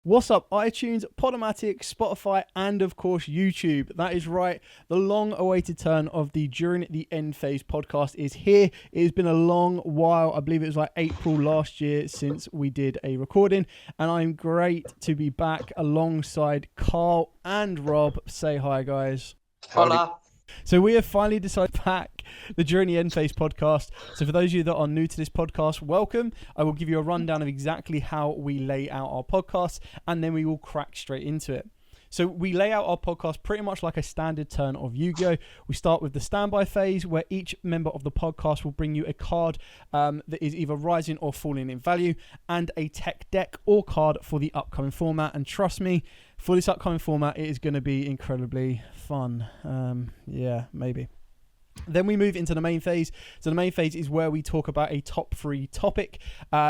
What's up, iTunes, Podomatic, Spotify, and of course YouTube? That is right, the long-awaited turn of the During the End Phase podcast is here. It has been a long while. I believe it was like April last year since we did a recording, and I'm great to be back alongside Carl and Rob. Say hi, guys. Hola. So we have finally decided to pack the During the End Phase podcast. So for those of you that are new to this podcast, welcome. I will give you a rundown of exactly how we lay out our podcast, and then we will crack straight into it. So we lay out our podcast pretty much like a standard turn of Yu-Gi-Oh! We start with the standby phase, where each member of the podcast will bring you a card that is either rising or falling in value, and a tech deck or card for the upcoming format. And trust me, for this upcoming format, it is going to be incredibly fun. Yeah, maybe. Then we move into the main phase. So the main phase is where we talk about a top 3 topic.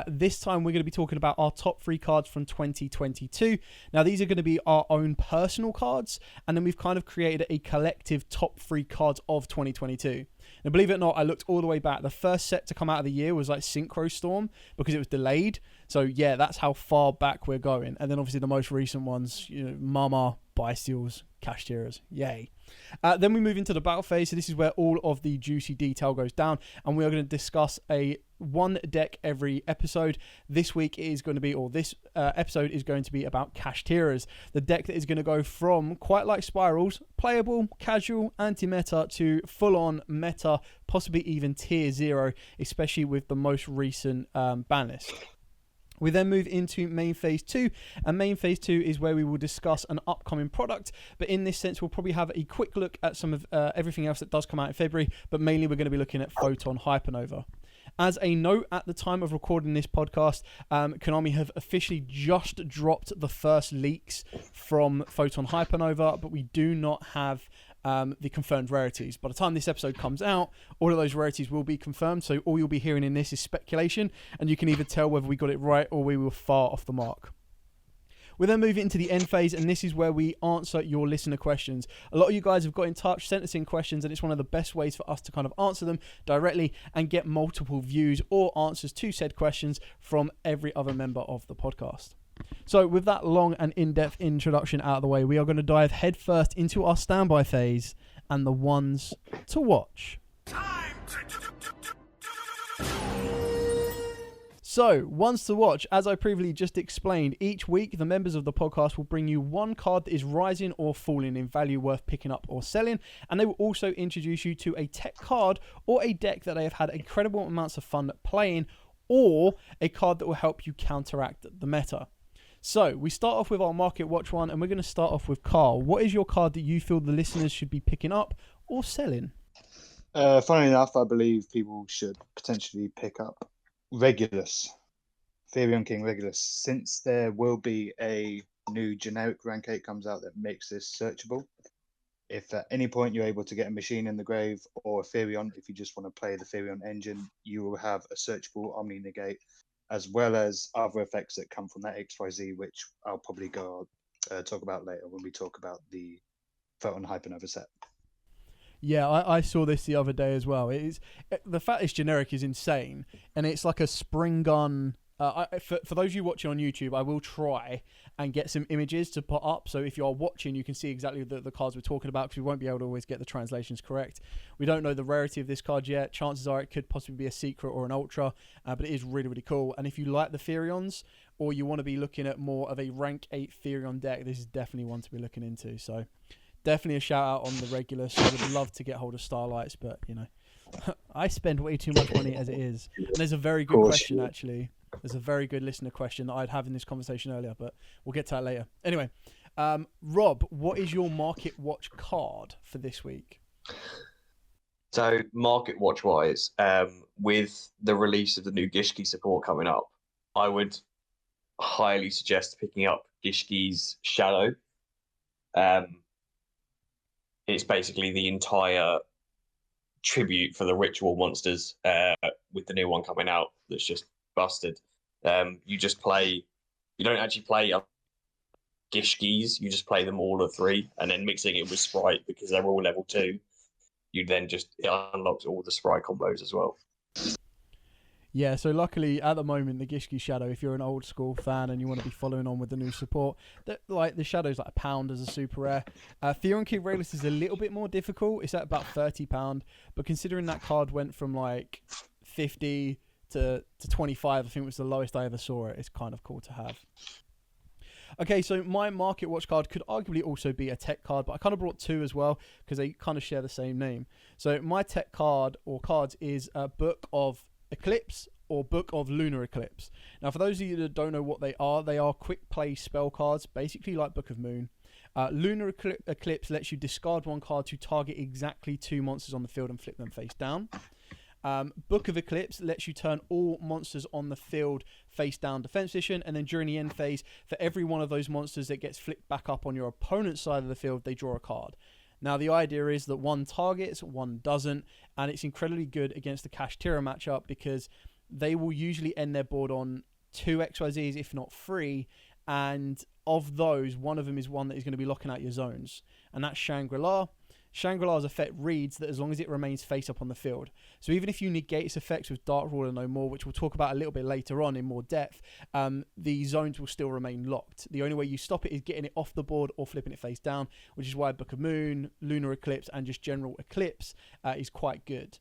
This time we're going to be talking about our top 3 cards from 2022. Now these are going to be our own personal cards, and then we've kind of created a collective top 3 cards of 2022. Now believe it or not, I looked all the way back. The first set to come out of the year was like Synchro Storm because it was delayed. So yeah, that's how far back we're going. And then obviously the most recent ones, you know, Mama, Bysteals, Kashtiras, yay. Then we move into the battle phase. So this is where all of the juicy detail goes down, and we are going to discuss one deck every episode. This week is going to be, or this episode is going to be about Kashtiras, the deck that is going to go from quite like Spirals, playable, casual, anti-meta to full-on meta, possibly even tier 0, especially with the most recent ban list. We then move into main phase 2, and main phase 2 is where we will discuss an upcoming product, but in this sense we'll probably have a quick look at some of everything else that does come out in February, but mainly we're going to be looking at Photon Hypernova. As a note, at the time of recording this podcast, Konami have officially just dropped the first leaks from Photon Hypernova, but we do not have the confirmed rarities. By the time this episode comes out, all of those rarities will be confirmed, so all you'll be hearing in this is speculation, and you can either tell whether we got it right or we were far off the mark. We then move into the end phase, and this is where we answer your listener questions. A lot of you guys have got in touch, sent us in questions, and it's one of the best ways for us to kind of answer them directly and get multiple views or answers to said questions from every other member of the podcast. So with that long and in-depth introduction out of the way, we are going to dive headfirst into our standby phase and the ones to watch. So, ones to watch, as I previously just explained, each week the members of the podcast will bring you one card that is rising or falling in value worth picking up or selling, and they will also introduce you to a tech card or a deck that they have had incredible amounts of fun playing, or a card that will help you counteract the meta. So, we start off with our Market Watch one, and we're going to start off with Carl. What is your card that you feel the listeners should be picking up or selling? Funnily enough, I believe people should potentially pick up Regulus, Therion King Regulus, since there will be a new generic rank 8 comes out that makes this searchable. If at any point you're able to get a machine in the grave or a Therion, if you just want to play the Therion engine, you will have a searchable Omni Negate, as well as other effects that come from that XYZ, which I'll probably talk about later when we talk about the Photon Hypernova set. Yeah, I saw this the other day as well. The fact it's generic is insane, and it's like a spring gun. For those of you watching on YouTube, I will try and get some images to put up, so if you are watching, you can see exactly the cards we're talking about, because we won't be able to always get the translations correct. We don't know the rarity of this card yet. Chances are it could possibly be a secret or an ultra, but it is really, really cool. And if you like the Therions, or you want to be looking at more of a rank 8 Therion deck, this is definitely one to be looking into. So definitely a shout out on the Regulus. I would love to get hold of Starlights, but you know, I spend way too much money as it is. And there's a very good question, actually. There's a very good listener question that I'd have in this conversation earlier, but we'll get to that later. Anyway, Rob, what is your Market Watch card for this week? So, Market Watch wise, with the release of the new Gishki support coming up, I would highly suggest picking up Gishki's Shadow. It's basically the entire tribute for the ritual monsters with the new one coming out that's just busted. You don't actually play Gishkis, you just play them all at 3, and then mixing it with Sprite, because they're all level 2, it unlocks all the Sprite combos as well. Yeah, so luckily at the moment the Gishki Shadow, if you're an old school fan and you want to be following on with the new support, the Shadow's like £1 as a super rare. Fear and King Regulus is a little bit more difficult. It's at about £30, but considering that card went from like 50 to 25, I think was the lowest I ever saw it. It's kind of cool to have. Okay, so my Market Watch card could arguably also be a tech card, but I kind of brought two as well because they kind of share the same name. So my tech card or cards is a Book of Eclipse or Book of Lunar Eclipse. Now, for those of you that don't know what they are quick play spell cards, basically like Book of Moon. Lunar Eclipse lets you discard one card to target exactly 2 monsters on the field and flip them face down. Book of Eclipse lets you turn all monsters on the field face down defense position, and then during the end phase, for every one of those monsters that gets flipped back up on your opponent's side of the field, they draw a card. Now, the idea is that one targets, one doesn't, and it's incredibly good against the Kashtira matchup because they will usually end their board on 2 XYZs, if not 3, and of those, one of them is one that is going to be locking out your zones, and that's Shangri-La. Shangri-La's effect reads that as long as it remains face up on the field. So even if you negate its effects with darkworld and no more, which we'll talk about a little bit later on in more depth, the zones will still remain locked. The only way you stop it is getting it off the board or flipping it face down, which is why Book of Moon, Lunar Eclipse, and just general Eclipse is quite good.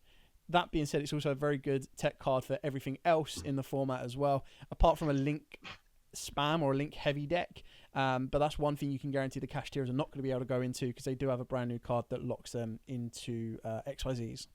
That being said, it's also a very good tech card for everything else in the format as well, apart from a link spam or a link heavy deck. But that's one thing you can guarantee the Kashtiras are not going to be able to go into because they do have a brand new card that locks them into XYZs.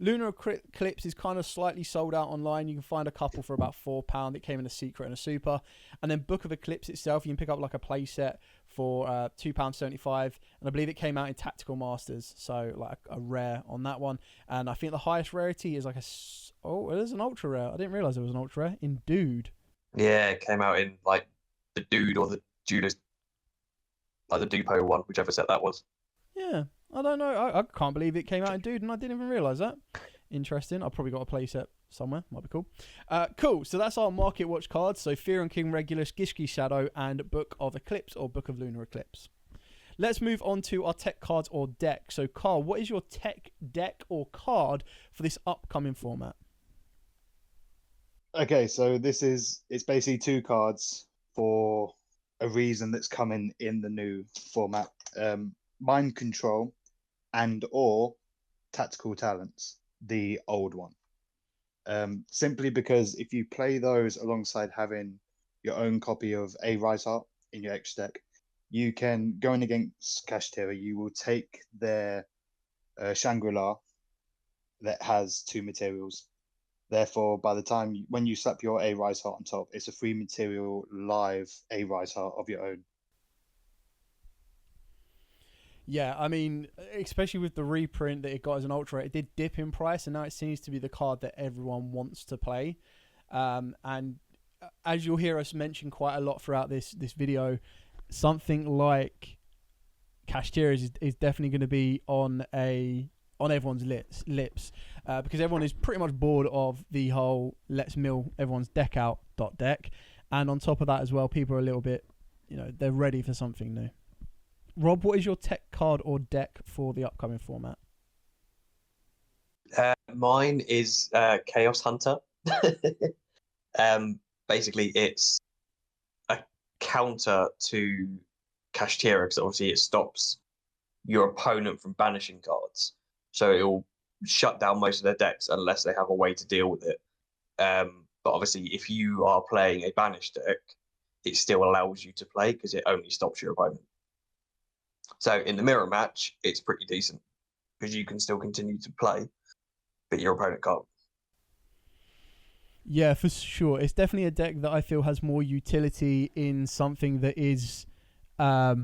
Lunar Eclipse is kind of slightly sold out online. You can find a couple for about £4. It came in a secret and a super. And then Book of Eclipse itself, you can pick up like a play set for £2.75. And I believe it came out in Tactical Masters, so like a rare on that one. And I think the highest rarity is like it is an ultra rare. I didn't realise it was an ultra rare in Dude. Yeah, it came out in like the Dude or the Judas, like the Dupo one, whichever set that was. Yeah, I don't know. I can't believe it came out in Dude, and I didn't even realise that. Interesting. I've probably got a playset somewhere. Might be cool. Cool. So that's our Market Watch cards. So Fear and King Regulus, Gishki Shadow, and Book of Eclipse or Book of Lunar Eclipse. Let's move on to our tech cards or deck. So Carl, what is your tech deck or card for this upcoming format? Okay, so it's basically 2 cards for a reason that's coming in the new format. Mind Control and or Tactical Talents, the old one. Simply because if you play those alongside having your own copy of a Rise Heart in your extra deck, you can, going against Kashtira, you will take their Shangri-La that has 2 materials. Therefore, by the time when you slap your A Rise Heart on top, it's a 3 material live A Rise Heart of your own. Yeah, I mean, especially with the reprint that it got as an ultra, it did dip in price, and now it seems to be the card that everyone wants to play. And as you'll hear us mention quite a lot throughout this video, something like Kashtira is definitely going to be on everyone's lips because everyone is pretty much bored of the whole let's mill everyone's deck out deck, and on top of that as well, people are a little bit, they're ready for something new. Rob, what is your tech card or deck for the upcoming format? Mine is Chaos Hunter. Basically, it's a counter to Kashtira because obviously it stops your opponent from banishing cards. So it will shut down most of their decks unless they have a way to deal with it. But obviously, if you are playing a banished deck, it still allows you to play because it only stops your opponent. So in the mirror match, it's pretty decent because you can still continue to play, but your opponent can't. Yeah, for sure. It's definitely a deck that I feel has more utility in something that is that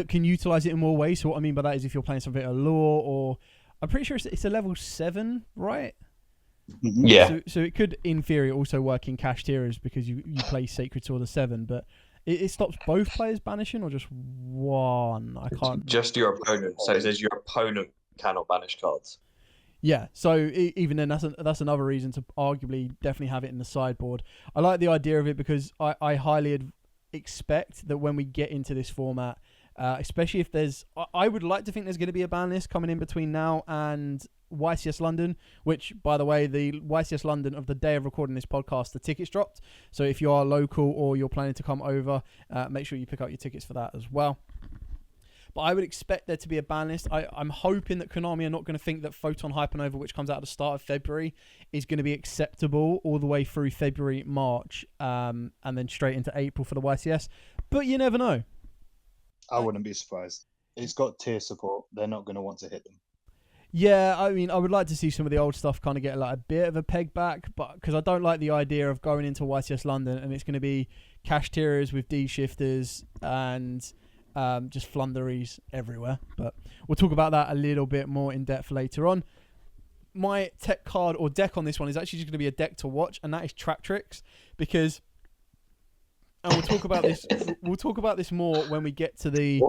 can utilize it in more ways. So what I mean by that is if you're playing something at Lure, or I'm pretty sure it's a level 7, right? Yeah. So it could, in theory, also work in Kashtiras because you play Sacred Sword of 7, but it stops both players banishing or just one? I can't. Just your opponent. So it says your opponent cannot banish cards. Yeah, so even then, that's another reason to arguably definitely have it in the sideboard. I like the idea of it because I highly expect that when we get into this format, especially if I would like to think there's going to be a ban list coming in between now and YCS London, which, by the way, the YCS London of the day of recording this podcast, the tickets dropped. So if you are local or you're planning to come over, make sure you pick up your tickets for that as well. But I would expect there to be a ban list. I'm hoping that Konami are not going to think that Photon Hypernova, which comes out at the start of February, is going to be acceptable all the way through February, March, and then straight into April for the YCS. But you never know. I wouldn't be surprised. It's got tier support. They're not going to want to hit them. Yeah, I mean, I would like to see some of the old stuff kind of get like a bit of a peg back, but because I don't like the idea of going into YCS London and it's going to be Kashtiras with D shifters and just flunderies everywhere. But we'll talk about that a little bit more in depth later on. My tech card or deck on this one is actually just going to be a deck to watch, and that is Tractrix, because, and we'll talk about this. We'll talk about this more when we get to the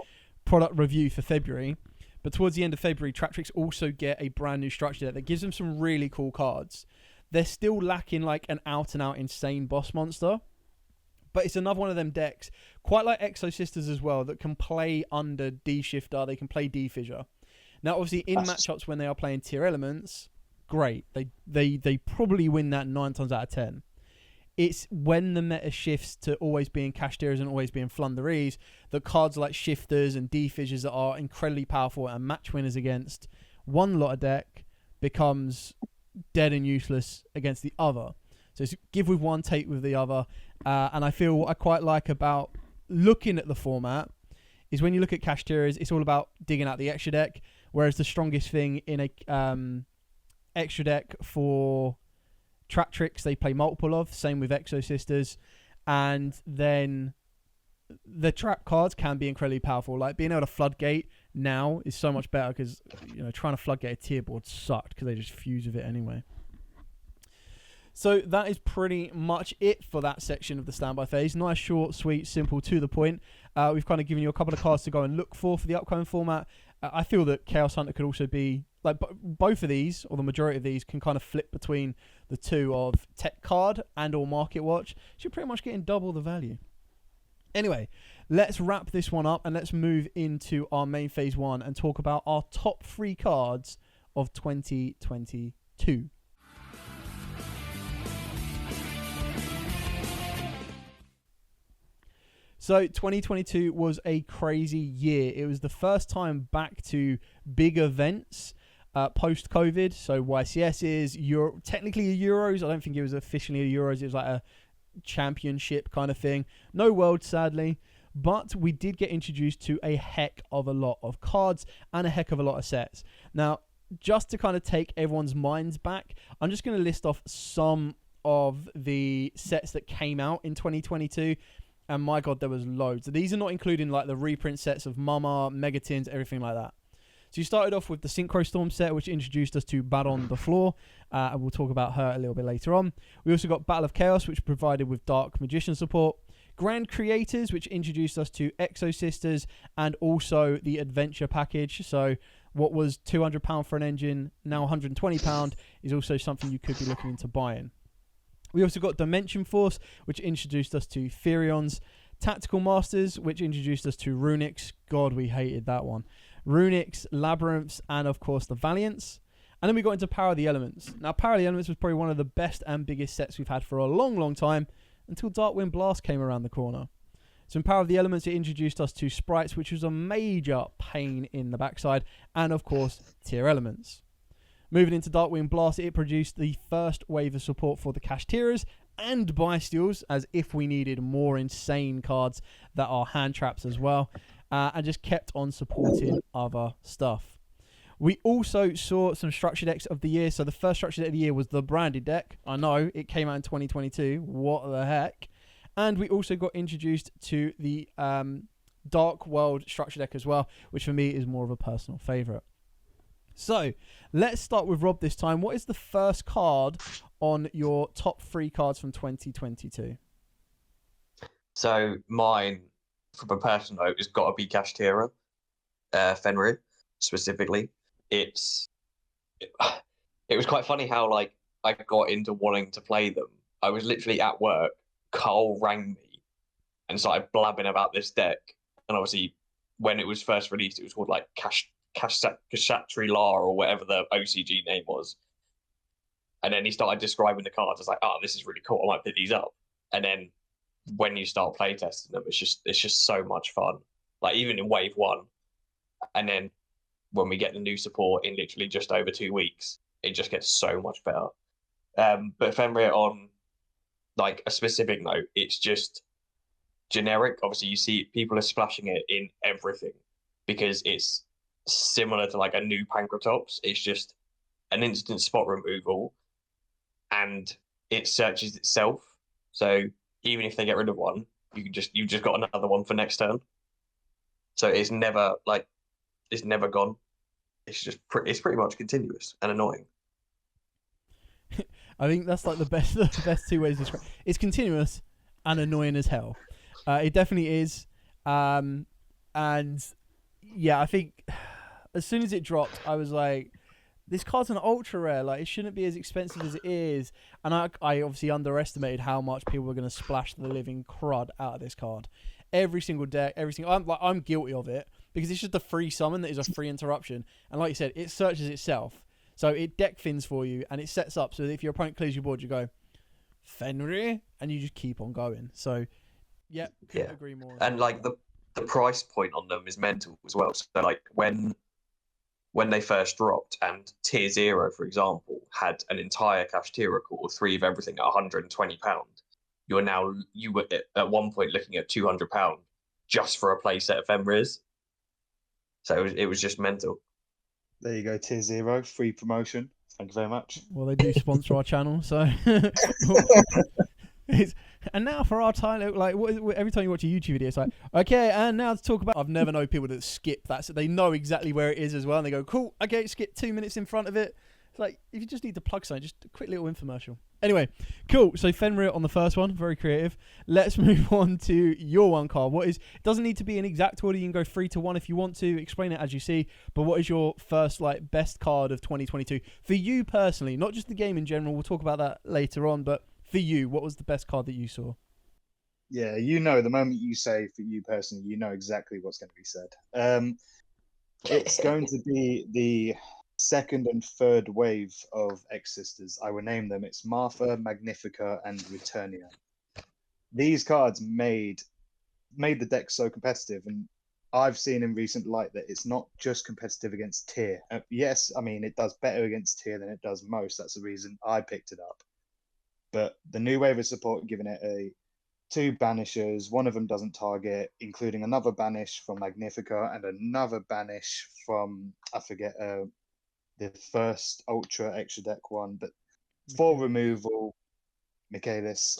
product review for February. But towards the end of February, Tractrix also get a brand new structure deck that gives them some really cool cards. They're still lacking like an out-and-out insane boss monster, but it's another one of them decks, quite like Exo Sisters as well, that can play under D-Shifter. They can play D-Fissure. Now, obviously, in matchups when they are playing tier elements, great. They probably win that 9 times out of 10. It's when the meta shifts to always being Kashtiras and always being Flunderies that cards like Shifters and D-Fissures that are incredibly powerful and match winners against one lot of deck becomes dead and useless against the other. So it's give with one, take with the other. And I feel what I quite like about looking at the format is when you look at Kashtiras, it's all about digging out the extra deck, whereas the strongest thing in a extra deck for Tractrix, they play multiple of, same with Exo Sisters, and then the trap cards can be incredibly powerful. Like being able to floodgate now is so much better because, you know, trying to floodgate a tier board sucked because they just fuse with it anyway. So that is pretty much it for that section of the standby phase. Nice, short, sweet, simple, to the point. We've kind of given you a couple of cards to go and look for the upcoming format. I feel that Chaos Hunter could also be like both of these, or the majority of these, can kind of flip between the two of Tech Card and or Market Watch. So you're pretty much getting double the value. Anyway, let's wrap this one up and let's move into our main phase one and talk about our top 3 cards of 2022. So 2022 was a crazy year. It was the first time back to big events post-COVID. So YCS technically a Euros. I don't think it was officially a Euros. It was like a championship kind of thing. No World, sadly. But we did get introduced to a heck of a lot of cards and a heck of a lot of sets. Now, just to kind of take everyone's minds back, I'm just going to list off some of the sets that came out in 2022. And my God, there was loads. These are not including like the reprint sets of Mama, Megatins, everything like that. So you started off with the Synchro Storm set, which introduced us to Baron the Floor. And we'll talk about her a little bit later on. We also got Battle of Chaos, which provided with Dark Magician support. Grand Creators, which introduced us to Exo Sisters and also the Adventure package. So what was £200 for an engine, now £120, is also something you could be looking into buying. We also got Dimension Force, which introduced us to Therions. Tactical Masters, which introduced us to Runics. God, we hated that one. Runics, Labyrinths, and of course the Valiants. And then we got into Power of the Elements. Now, Power of the Elements was probably one of the best and biggest sets we've had for a long, long time, until Darkwind Blast came around the corner. So in Power of the Elements, it introduced us to Sprites, which was a major pain in the backside, and of course, Tier Elements. Moving into Darkwind Blast, it produced the first wave of support for the Kashtiras and Bystials, as if we needed more insane cards that are hand traps as well, and just kept on supporting other stuff. We also saw some structure decks of the year. So the first structure deck of the year was the branded deck. I know, it came out in 2022. What the heck? And we also got introduced to the Dark World structure deck as well, which for me is more of a personal favourite. So let's start with Rob this time. What is the first card on your top 3 cards from 2022? So mine, from a personal note, has got to be Kashtira, Fenrir specifically. It was quite funny how like I got into wanting to play them. I was literally at work. Carl rang me and started blabbing about this deck. And obviously, when it was first released, it was called like Kashtira or whatever the OCG name was. And then he started describing the cards. I was like, oh, this is really cool. I might pick these up. And then when you start playtesting them, it's just so much fun. Like even in wave 1, and then when we get the new support in literally just over 2 weeks, it just gets so much better. But Fenrir, on like a specific note, it's just generic. Obviously, you see people are splashing it in everything because it's similar to like a new Pankratops. It's just an instant spot removal, and it searches itself. So even if they get rid of one, you've just got another one for next turn. So it's never gone. It's pretty much continuous and annoying. I think that's like the best two ways to describe it. It's continuous and annoying as hell. It definitely is. And yeah, I think as soon as it dropped, I was like, this card's an ultra rare. Like, it shouldn't be as expensive as it is. And I obviously underestimated how much people were going to splash the living crud out of this card. Every single deck, I'm guilty of it because it's just a free summon that is a free interruption. And like you said, it searches itself. So it deck fins for you and it sets up so that if your opponent clears your board, you go, Fenrir, and you just keep on going. So, yeah, couldn't agree more. And like the price point on them is mental as well. So like when they first dropped, and Tier 0, for example, had an entire Kashtira core, 3 of everything at £120, you were at one point looking at £200 just for a playset of Fenrirs. So it was just mental. There you go, Tier 0, free promotion. Thank you very much. Well, they do sponsor our channel, so. And now for our time, like every time you watch a YouTube video, it's like, okay, and now to talk about. I've never known people that skip that, so they know exactly where it is as well, and they go, cool, okay, skip 2 minutes in front of it. It's like if you just need to plug something, just a quick little infomercial. Anyway, cool. So Fenrir on the first one, very creative. Let's move on to your one card. It doesn't need to be an exact order. You can go 3 to 1 if you want to. Explain it as you see. But what is your first best card of 2022 for you personally? Not just the game in general. We'll talk about that later on. But for you, what was the best card that you saw? Yeah, the moment you say for you personally, you know exactly what's going to be said. It's going to be the second and third wave of X-Sisters. I will name them. It's Martha, Magnifica, and Returnia. These cards made the deck so competitive, and I've seen in recent light that it's not just competitive against tier. Yes, I mean, it does better against tier than it does most. That's the reason I picked it up. But the new wave of support, giving it 2 banishers, one of them doesn't target, including another banish from Magnifica and another banish from, I forget, the first Ultra extra deck one, but 4 removal, Michaelis,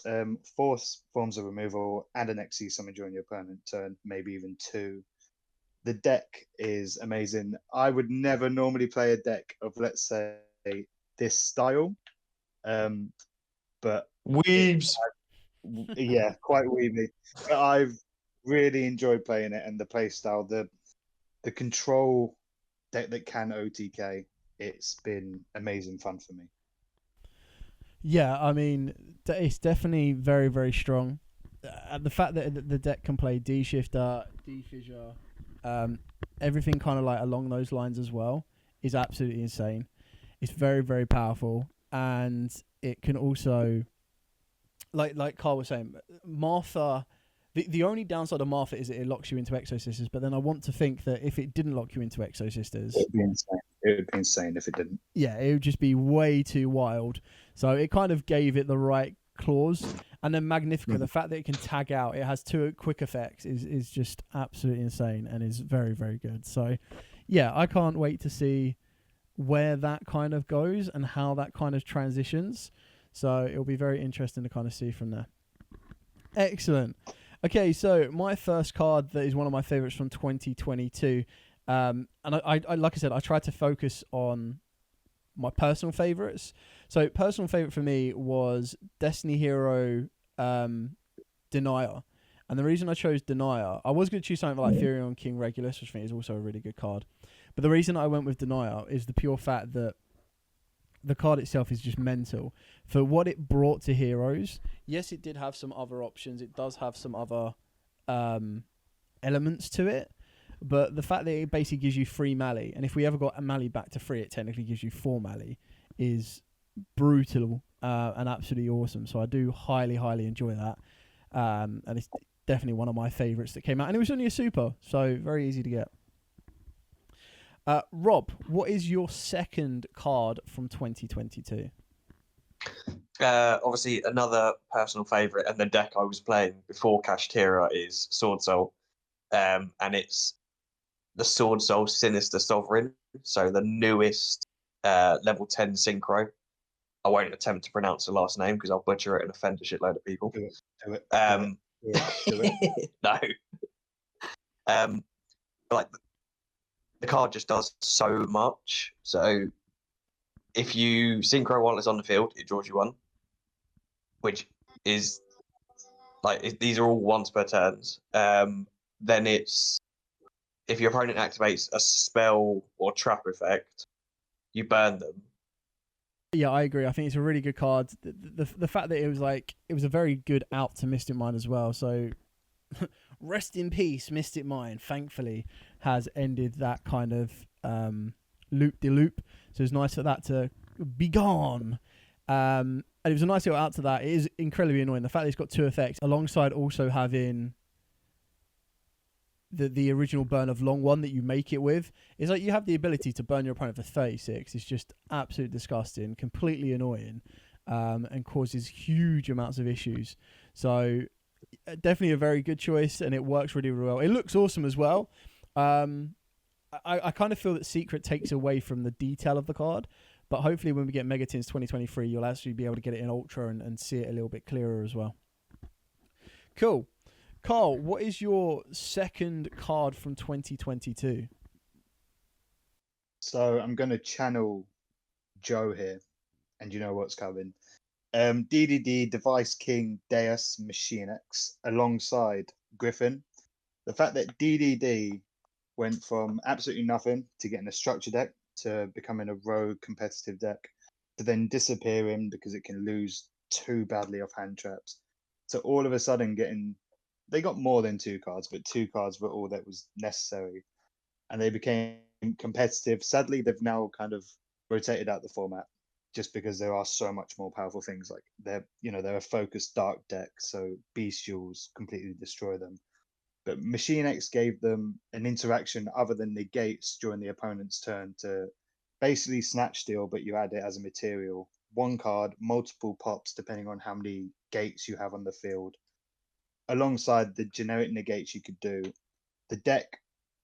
4 forms of removal, and an XC summon during your opponent turn, maybe even 2. The deck is amazing. I would never normally play a deck of, let's say, this style, but Weebs. Yeah, quite weeby. But I've really enjoyed playing it, and the play style, the control deck that can OTK. It's been amazing fun for me. Yeah, I mean, it's definitely very, very strong. The fact that the deck can play D-Shifter, D-Fissure, everything kind of like along those lines as well is absolutely insane. It's very, very powerful, and it can also, like Carl was saying, Martha. The only downside of Martha is that it locks you into Exosisters, but then I want to think that if it didn't lock you into Exosisters, it'd be insane. It would be insane if it didn't. Yeah, it would just be way too wild. So it kind of gave it the right clause. And then Magnifica, the fact that it can tag out, it has 2 quick effects, is just absolutely insane and is very, very good. So, yeah, I can't wait to see where that kind of goes and how that kind of transitions. So it'll be very interesting to kind of see from there. Excellent. Okay, so my first card that is one of my favorites from 2022. And I like I said, I tried to focus on my personal favorites. So personal favorite for me was Destiny Hero Denier. And the reason I chose Denier, I was going to choose something like Furion King Regulus, which I think is also a really good card. But the reason I went with Denier is the pure fact that the card itself is just mental. For what it brought to Heroes, yes, it did have some other options. It does have some other elements to it. But the fact that it basically gives you 3 Mali, and if we ever got a Mali back to 3, it technically gives you 4 Mali, is brutal and absolutely awesome. So I do highly, highly enjoy that. And it's definitely one of my favourites that came out. And it was only a super, so very easy to get. Rob, what is your second card from 2022? Obviously, another personal favourite, and the deck I was playing before Kashtira is Sword Soul. And it's the Sword Soul Sinister Sovereign, so the newest level 10 synchro. I won't attempt to pronounce the last name because I'll butcher it and offend a shitload of people. Do it. No. Like the card just does so much. So if you synchro while it's on the field, it draws you 1, which is like these are all once per turns. Then it's if your opponent activates a spell or trap effect, you burn them. Yeah, I agree. I think it's a really good card. The fact that it was a very good out to Mystic Mind as well. So rest in peace, Mystic Mind. Thankfully, has ended that kind of loop de loop. So it's nice for that to be gone. And it was a nice little out to that. It is incredibly annoying. The fact that it's got 2 effects alongside also having the original burn of long one that you make it with. It's like you have the ability to burn your opponent for 36. It's just absolutely disgusting, completely annoying, and causes huge amounts of issues. So definitely a very good choice, and it works really, really well. It looks awesome as well. I kind of feel that Secret takes away from the detail of the card, but hopefully when we get Megatins 2023, you'll actually be able to get it in Ultra and see it a little bit clearer as well. Cool. Carl, what is your second card from 2022? So I'm going to channel Joe here, and you know what's coming. DDD, Device King, Deus, Machine X, alongside Griffin. The fact that DDD went from absolutely nothing to getting a structure deck to becoming a rogue competitive deck to then disappearing because it can lose too badly off hand traps. So all of a sudden they got more than 2 cards, but 2 cards were all that was necessary. And they became competitive. Sadly, they've now kind of rotated out the format just because there are so much more powerful things. Like they're a focused dark deck, so bestials completely destroy them. But Machine X gave them an interaction other than negates during the opponent's turn to basically snatch steal, but you add it as a material. 1 card, multiple pops depending on how many gates you have on the field. Alongside the generic negates you could do, the deck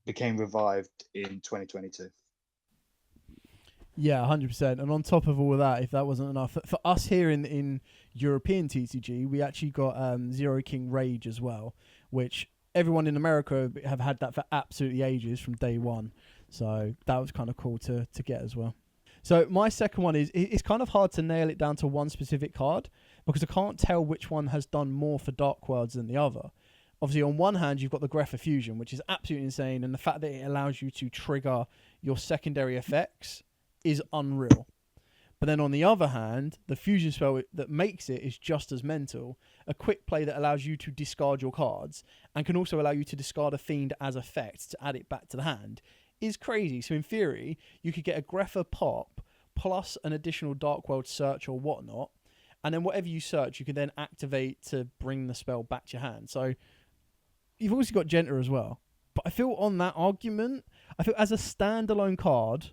became revived in 2022. Yeah, 100%. And on top of all of that, if that wasn't enough, for us here in European TCG, we actually got Zero King Rage as well, which everyone in America have had that for absolutely ages from day one. So that was kind of cool to get as well. So my second one is, it's kind of hard to nail it down to one specific card because I can't tell which one has done more for Dark Worlds than the other. Obviously, on one hand, you've got the Grepher Fusion, which is absolutely insane, and the fact that it allows you to trigger your secondary effects is unreal. But then on the other hand, the fusion spell that makes it is just as mental. A quick play that allows you to discard your cards and can also allow you to discard a Fiend as effect to add it back to the hand is crazy. So in theory, you could get a Grepher pop plus an additional Dark World search or whatnot, and then whatever you search, you can then activate to bring the spell back to your hand. So you've also got Genta as well. But I feel on that argument, I feel as a standalone card,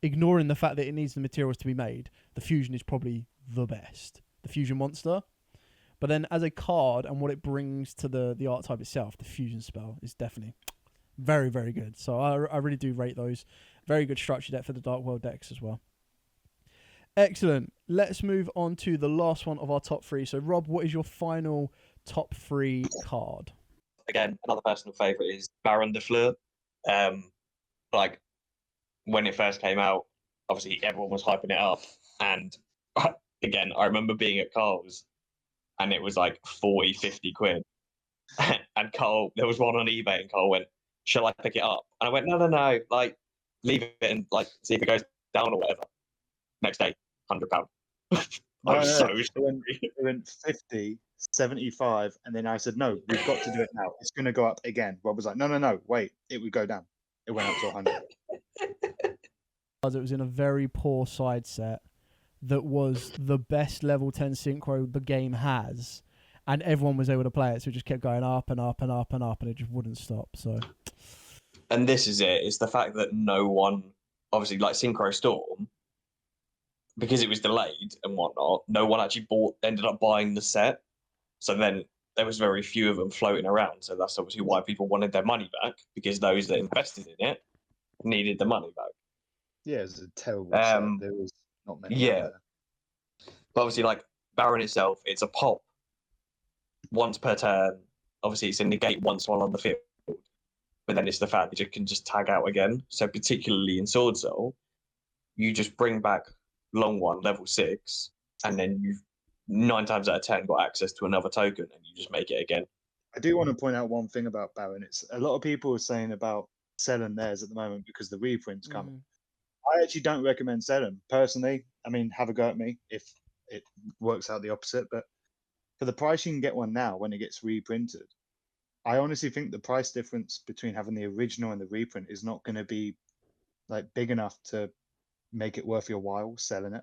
ignoring the fact that it needs the materials to be made, the Fusion is probably the best. The Fusion monster. But then as a card and what it brings to the archetype itself, the Fusion spell is definitely very, very good. So I really do rate those. Very good structure deck for the Dark World decks as well. Excellent. Let's move on to the last one of our top 3. So Rob, what is your final top 3 card? Again, another personal favourite is Baron de Fleur. Like when it first came out, obviously everyone was hyping it up, and again, I remember being at Carl's, and it was like 40, 50 quid. And Carl, there was one on eBay, and Carl went, "Shall I pick it up?" And I went, "No, like leave it and like see if it goes down or whatever." Next day, £100. I was so sorry. It went 50, 75, and then I said, "No, we've got to do it now. It's going to go up again." Rob was like, "No, wait, it would go down." it went up to 100. It was in a very poor side set that was the best level 10 synchro the game has, and everyone was able to play it, so it just kept going up and up and up and up, and it just wouldn't stop. So, and this is it. It's the fact that no one, obviously, like Synchro Storm, because it was delayed and whatnot, no one actually ended up buying the set. So then there was very few of them floating around. So that's obviously why people wanted their money back, because those that invested in it needed the money back. Yeah, it was a terrible set. There was not many. Yeah. But obviously, like Baron itself, it's a pop once per turn. Obviously, it's a negate once while on the field. But then it's the fact that you can just tag out again. So particularly in Sword Soul, you just bring back long one, level 6, and then you've 9 times out of 10 got access to another token, and you just make it again. I do want to point out one thing about Baron. It's a lot of people are saying about selling theirs at the moment because the reprint's coming. I actually don't recommend selling personally. I mean, have a go at me if it works out the opposite. But for the price you can get one now when it gets reprinted, I honestly think the price difference between having the original and the reprint is not going to be like big enough to make it worth your while selling it.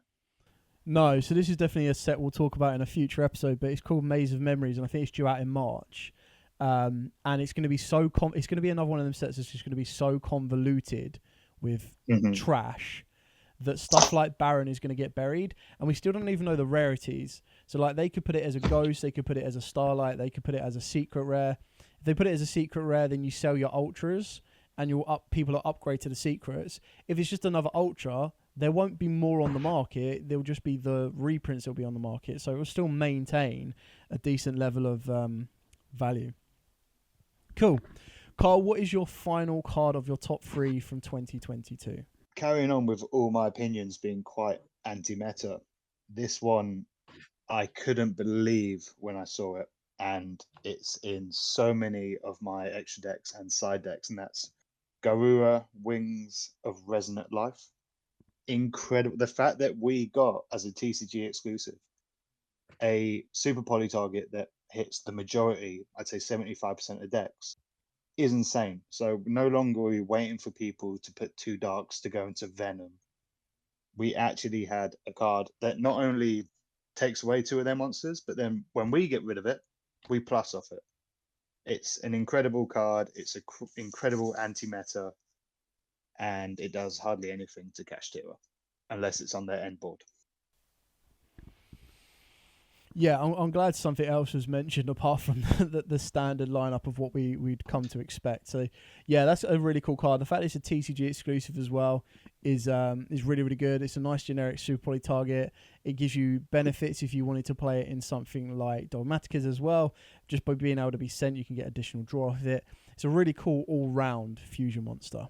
No, so this is definitely a set we'll talk about in a future episode, but it's called Maze of Memories, and I think it's due out in March. And it's going to be it's going to be another one of them sets that's just going to be so convoluted with trash that stuff like Baron is going to get buried, and we still don't even know the rarities. So like they could put it as a ghost, they could put it as a starlight, they could put it as a secret rare. If they put it as a secret rare, then you sell your ultras and people are upgrade to the secrets. If it's just another ultra, there won't be more on the market. There'll just be the reprints that'll be on the market, so it will still maintain a decent level of value. Cool. Carl, what is your final card of your top 3 from 2022? Carrying on with all my opinions being quite anti-meta, this one I couldn't believe when I saw it, and it's in so many of my extra decks and side decks, and that's Garura, Wings of Resonant Life. Incredible. The fact that we got, as a TCG exclusive, a super poly target that hits the majority, I'd say 75% of decks, is insane. So no longer are we waiting for people to put 2 darks to go into Venom. We actually had a card that not only takes away 2 of their monsters, but then when we get rid of it, we plus off it. It's an incredible card. It's an incredible anti-meta, and it does hardly anything to Kashtira unless it's on their end board. Yeah, I'm glad something else was mentioned apart from the standard lineup of what we'd come to expect. So, yeah, that's a really cool card. The fact it's a TCG exclusive as well is really, really good. It's a nice generic super poly target. It gives you benefits if you wanted to play it in something like Dogmaticas as well. Just by being able to be sent, you can get additional draw off it. It's a really cool all-round fusion monster.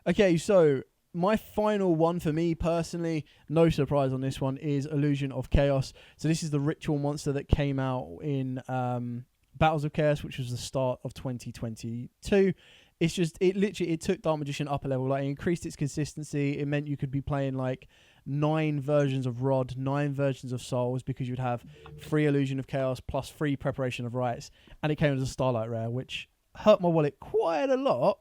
Okay, so my final one for me personally, no surprise on this one, is Illusion of Chaos. So this is the ritual monster that came out in Battles of Chaos, which was the start of 2022. It's just, it took Dark Magician up a level. Like, it increased its consistency. It meant you could be playing like 9 versions of Rod, 9 versions of Souls, because you'd have 3 Illusion of Chaos plus 3 Preparation of Rites, and it came as a Starlight Rare, which hurt my wallet quite a lot.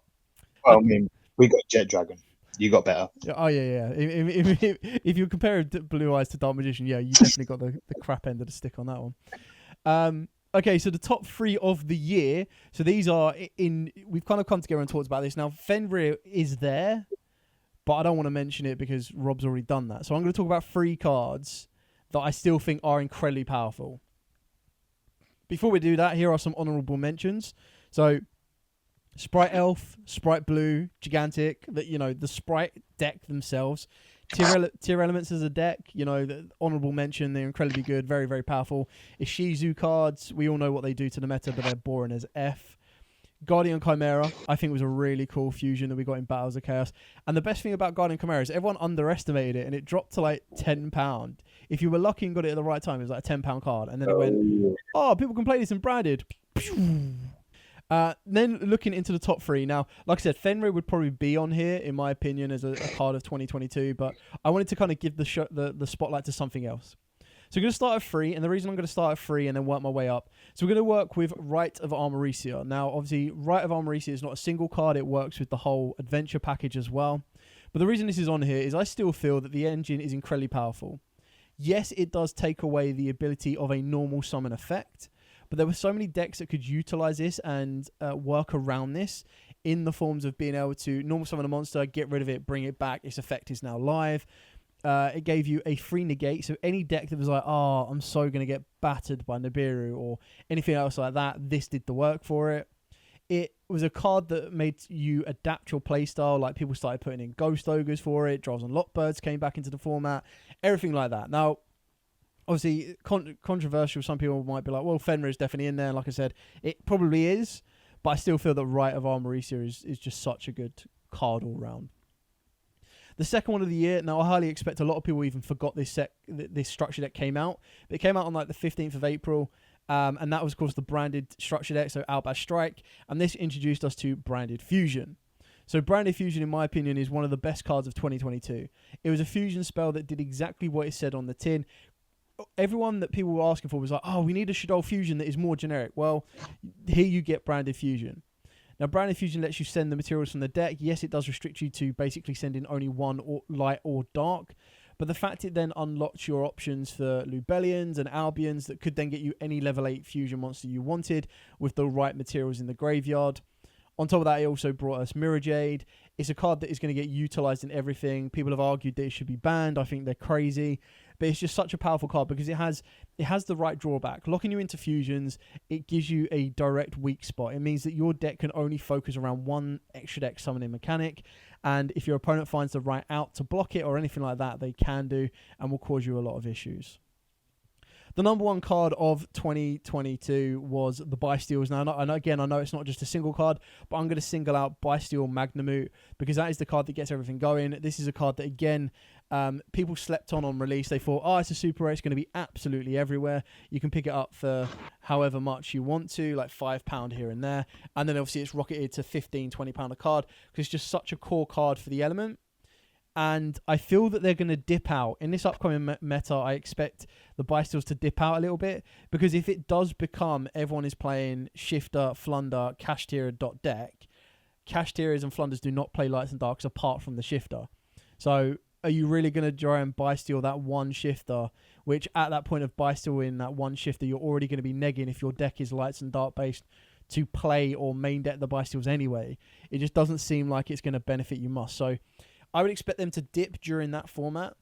Well, I mean, we got Jet Dragon. You got better. Oh, yeah. If you compare Blue Eyes to Dark Magician, yeah, you definitely got the crap end of the stick on that one. Okay, so the top 3 of the year. So these are we've kind of come together and talked about this. Now, Fenrir is there, but I don't want to mention it because Rob's already done that. So I'm going to talk about 3 cards that I still think are incredibly powerful. Before we do that, here are some honorable mentions. So Sprite Elf, Sprite Blue, Gigantic, the Sprite deck themselves. Tier Elements as a deck, the honorable mention, they're incredibly good, very, very powerful. Ishizu cards, we all know what they do to the meta, but they're boring as F. Guardian Chimera, I think was a really cool fusion that we got in Battles of Chaos. And the best thing about Guardian Chimera is everyone underestimated it, and it dropped to like £10. If you were lucky and got it at the right time, it was like a £10 card. And then it went, people can play this in branded. Then looking into the top 3. Now, like I said, Fenrir would probably be on here, in my opinion, as a card of 2022, but I wanted to kind of give the spotlight to something else. So we're going to start at 3, and the reason I'm going to start at 3 and then work my way up. So we're going to work with Rite of Armoricia. Now, obviously, Rite of Armoricia is not a single card. It works with the whole adventure package as well. But the reason this is on here is I still feel that the engine is incredibly powerful. Yes, it does take away the ability of a normal summon effect, but there were so many decks that could utilize this and work around this in the forms of being able to normal summon a monster, get rid of it, bring it back. Its effect is now live. It gave you a free negate, so any deck that was like, oh, I'm so going to get battered by Nibiru or anything else like that, this did the work for it. It was a card that made you adapt your playstyle, like people started putting in Ghost Ogres for it, Drells and Lockbirds came back into the format, everything like that. Now, obviously, controversial, some people might be like, well, Fenrir is definitely in there, like I said, it probably is, but I still feel that Rite of Armoricia is just such a good card all round. The second one of the year, now I highly expect a lot of people even forgot this structure deck came out. But it came out on like the 15th of April, and that was, of course, the branded structure deck, so Outbash Strike, and this introduced us to Branded Fusion. So Branded Fusion, in my opinion, is one of the best cards of 2022. It was a fusion spell that did exactly what it said on the tin. Everyone that people were asking for was like, oh, we need a Shadow Fusion that is more generic. Well, here you get Branded Fusion. Now, Branded Fusion lets you send the materials from the deck. Yes, it does restrict you to basically sending only one, or light or dark. But the fact it then unlocks your options for Lubellians and Albions that could then get you any level 8 fusion monster you wanted with the right materials in the graveyard. On top of that, it also brought us Mirror Jade. It's a card that is going to get utilized in everything. People have argued that it should be banned. I think they're crazy. But it's just such a powerful card because it has the right drawback. Locking you into fusions, it gives you a direct weak spot. It means that your deck can only focus around one extra deck summoning mechanic. And if your opponent finds the right out to block it or anything like that, they can do and will cause you a lot of issues. The number one card of 2022 was the Bysteals. Now, again, I know it's not just a single card, but I'm going to single out Bysteel Magnamute because that is the card that gets everything going. This is a card that, again, people slept on release. They thought, oh, it's a super rare. It's going to be absolutely everywhere. You can pick it up for however much you want to, like £5 here and there. And then, obviously, it's rocketed to £15, £20 a card because it's just such a core card for the element. And I feel that they're going to dip out. In this upcoming meta, I expect the Bysteals to dip out a little bit. Because if it does become everyone is playing Shifter, Flunder, Kashtira deck, Kashtiras and Flunders do not play Lights and Darks apart from the Shifter. So are you really going to try and Bysteel that one Shifter, which at that point of Bysteel in that one Shifter, you're already going to be negging if your deck is Lights and Dark based to play or main deck the Bysteals anyway. It just doesn't seem like it's going to benefit you much. So I would expect them to dip during that format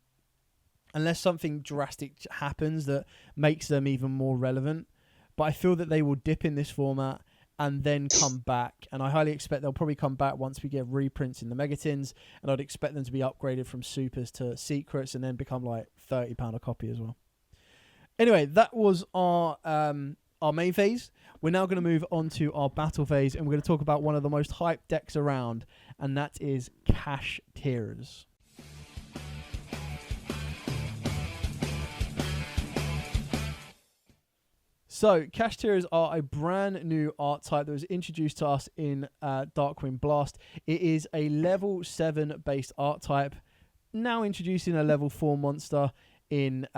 unless something drastic happens that makes them even more relevant. But I feel that they will dip in this format and then come back. And I highly expect they'll probably come back once we get reprints in the Megatins. And I'd expect them to be upgraded from Supers to Secrets and then become like £30 a copy as well. Anyway, that was our main phase. We're now going to move on to our battle phase, and we're going to talk about one of the most hyped decks around, and that is Kashtiras. So, Kashtiras are a brand new art type that was introduced to us in Darkwing Blast. It is a level 7 based art type, now introducing a level 4 monster in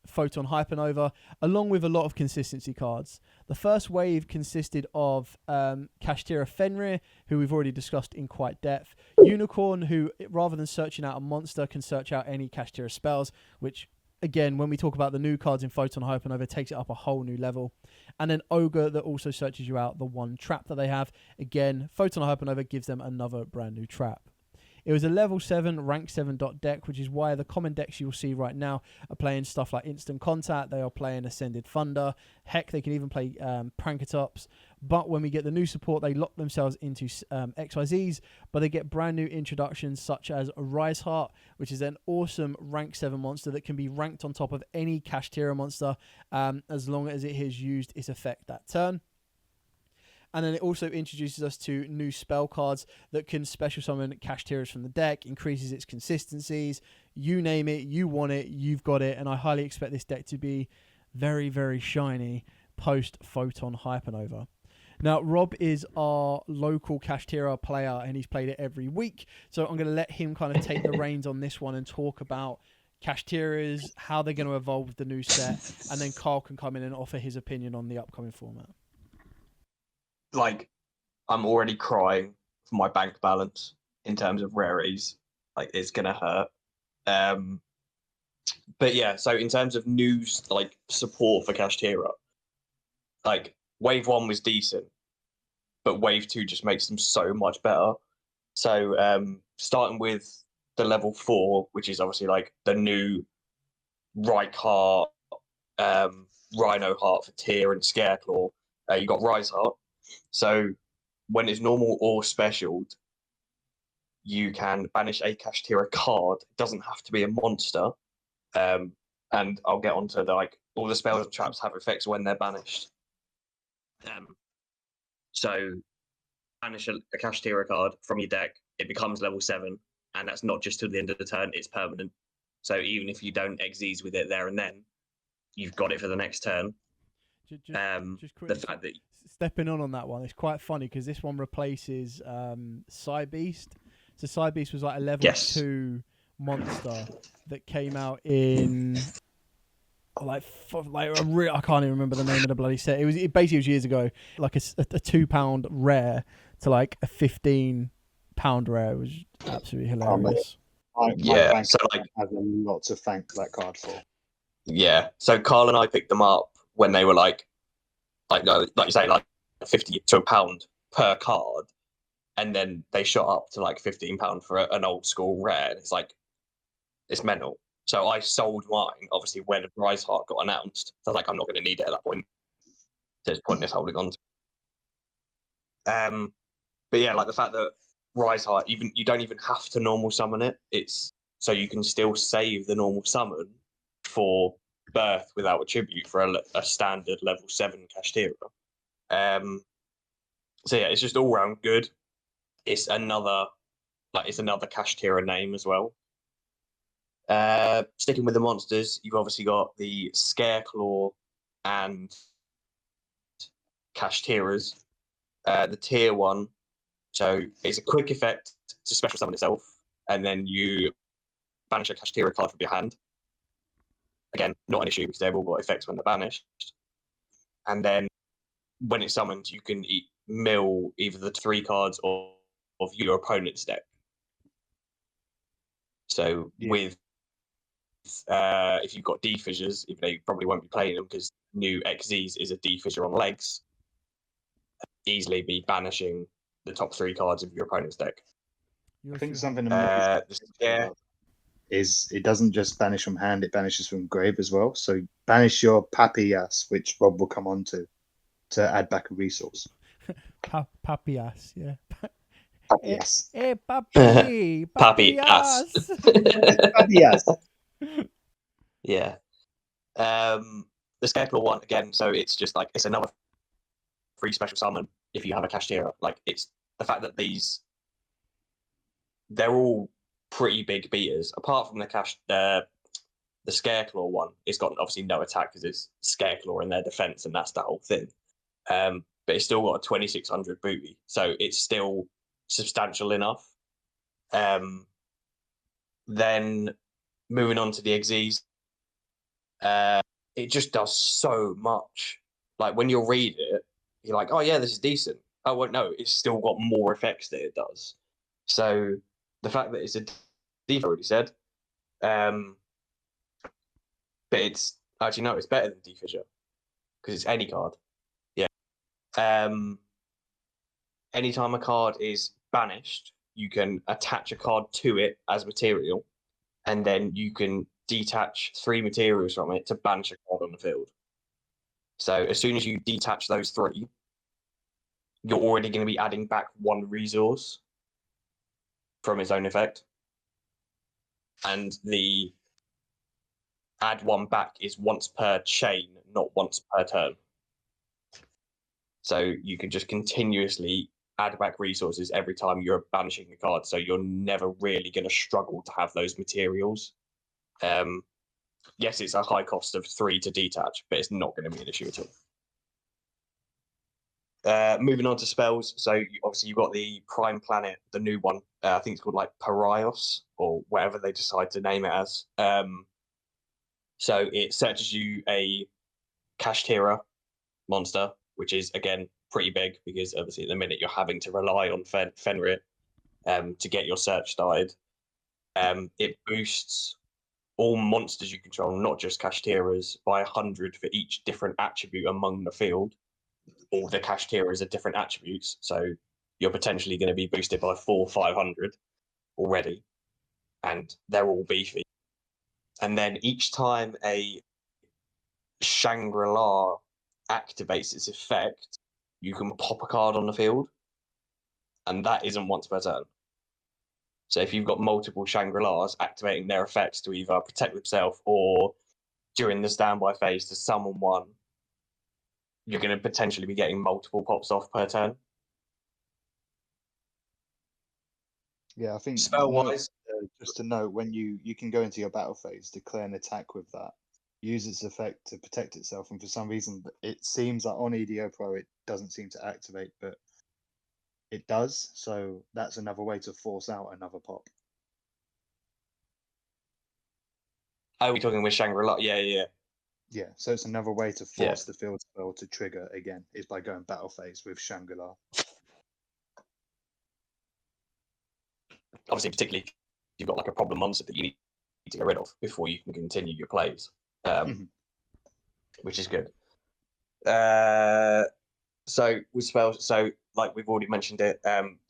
Photon Hypernova, along with a lot of consistency cards. The first wave consisted of Kashtira Fenrir, who we've already discussed in quite depth, Unicorn, who rather than searching out a monster can search out any Kashtira spells, which again, when we talk about the new cards in Photon Hypernova, takes it up a whole new level. And then Ogre, that also searches you out the one trap that they have. Again, Photon Hypernova gives them another brand new trap. It was a level 7, rank 7 deck, which is why the common decks you'll see right now are playing stuff like Instant Contact. They are playing Ascended Thunder. Heck, they can even play Prankatops. But when we get the new support, they lock themselves into XYZs, but they get brand new introductions such as Rise Heart, which is an awesome rank 7 monster that can be ranked on top of any Kashtira monster as long as it has used its effect that turn. And then it also introduces us to new spell cards that can special summon Kashtiras from the deck, increases its consistencies. You name it, you want it, you've got it. And I highly expect this deck to be very, very shiny post-Photon Hypernova. Now, Rob is our local Kashtira player, and he's played it every week. So I'm going to let him kind of take the reins on this one and talk about Kashtiras, how they're going to evolve with the new set, and then Carl can come in and offer his opinion on the upcoming format. Like, I'm already crying for my bank balance in terms of rarities. Like, it's gonna hurt. But yeah, so in terms of news, like support for Kashtira, like Wave 1 was decent, but Wave 2 just makes them so much better. So starting with the level 4, which is obviously like the new Reinhardt, Rhino Heart for Tyr and Scareclaw, you got Rise Heart. So when it's normal or specialed, you can banish a Kashtira card. It doesn't have to be a monster. And I'll get onto like all the spells and traps have effects when they're banished. So banish a Kashtira card from your deck, it becomes level 7, and that's not just till the end of the turn, it's permanent. So even if you don't Xyz with it there and then, you've got it for the next turn. Just quickly, the fact that stepping on that one, it's quite funny because this one replaces Psy Beast. So Psy Beast was like a level 2 monster that came out in I can't even remember the name of the bloody set. It basically was years ago, like a £2 rare to like a £15 rare. It was absolutely hilarious. My bank so like has a lot to thank that card for. Yeah, so Carl and I picked them up when they were like you say, like 50 to £1 per card, and then they shot up to like £15 for an old school rare. It's like, it's mental. So I sold mine, obviously, when Rise Heart got announced. So I was like, I'm not going to need it at that point. So it's pointless holding on to. But yeah, like the fact that Rise Heart, even you don't even have to normal summon it. It's so you can still save the normal summon for Birth without a tribute for a standard level 7 Kashtira. So yeah, it's just all round good. It's another Kashtira name as well. Sticking with the monsters, you've obviously got the Scareclaw and Kashtiras. The tier 1, so it's a quick effect to special summon itself, and then you banish a Kashtira card from your hand. Again, not an issue because they've all got effects when they're banished. And then when it's summoned, you can mill either the 3 cards of your opponent's deck. So with if you've got D-Fissures, if they probably won't be playing them because new XZs is a D-Fissure on legs, easily be banishing the top 3 cards of your opponent's deck. I think something is it doesn't just banish from hand, it banishes from grave as well. So banish your Papias, which Rob will come on to add back a resource. Papias, yeah. Papias. Papi. Papias. Papias. Yeah. The Scareclaw one, again, so it's just like, it's another free special summon if you have a Kashtira. Like, it's the fact that they're all pretty big beaters. Apart from the Scareclaw one, it's got obviously no attack because it's Scareclaw in their defense, and that's the whole thing. But it's still got a 2600 booty, so it's still substantial enough. Then moving on to the XZs, it just does so much. Like when you read it, you're like, oh yeah, this is decent. Oh well, no, it's still got more effects that it does. So the fact that it's a D, already said, but it's actually no, it's better than D-Fissure because it's any card. Yeah. Anytime a card is banished, you can attach a card to it as material, and then you can detach 3 materials from it to banish a card on the field. So as soon as you detach those 3, you're already going to be adding back 1 resource from its own effect. And the add 1 back is once per chain, not once per turn. So you can just continuously add back resources every time you're banishing a card. So you're never really going to struggle to have those materials. Yes, it's a high cost of 3 to detach, but it's not going to be an issue at all. Moving on to spells. So obviously you've got the Prime Planet, the new one. I think it's called like Parios or whatever they decide to name it as. So it searches you a Kashtira monster, which is again pretty big because obviously at the minute you're having to rely on Fenrir to get your search started. It boosts all monsters you control, not just Kashtiras, by 100 for each different attribute among the field. All the Kashtiras are different attributes, so you're potentially going to be boosted by 500 already, and they're all beefy. And then each time a Shangri-La activates its effect, you can pop a card on the field, and that isn't once per turn. So if you've got multiple Shangri-Las activating their effects to either protect themselves or during the standby phase to summon one, you're going to potentially be getting multiple pops off per turn. Yeah, I think Spell-wise, just to note, when you can go into your battle phase, declare an attack with that, use its effect to protect itself, and for some reason it seems like on EDO Pro it doesn't seem to activate, but it does. So that's another way to force out another pop. are we talking with Shangri-La? Yeah. Yeah, so it's another way to force the field spell to trigger again, is by going battle phase with Shangri-La. Obviously, particularly if you've got like a problem monster that you need to get rid of before you can continue your plays, which is good. So with spells, so like we've already mentioned it,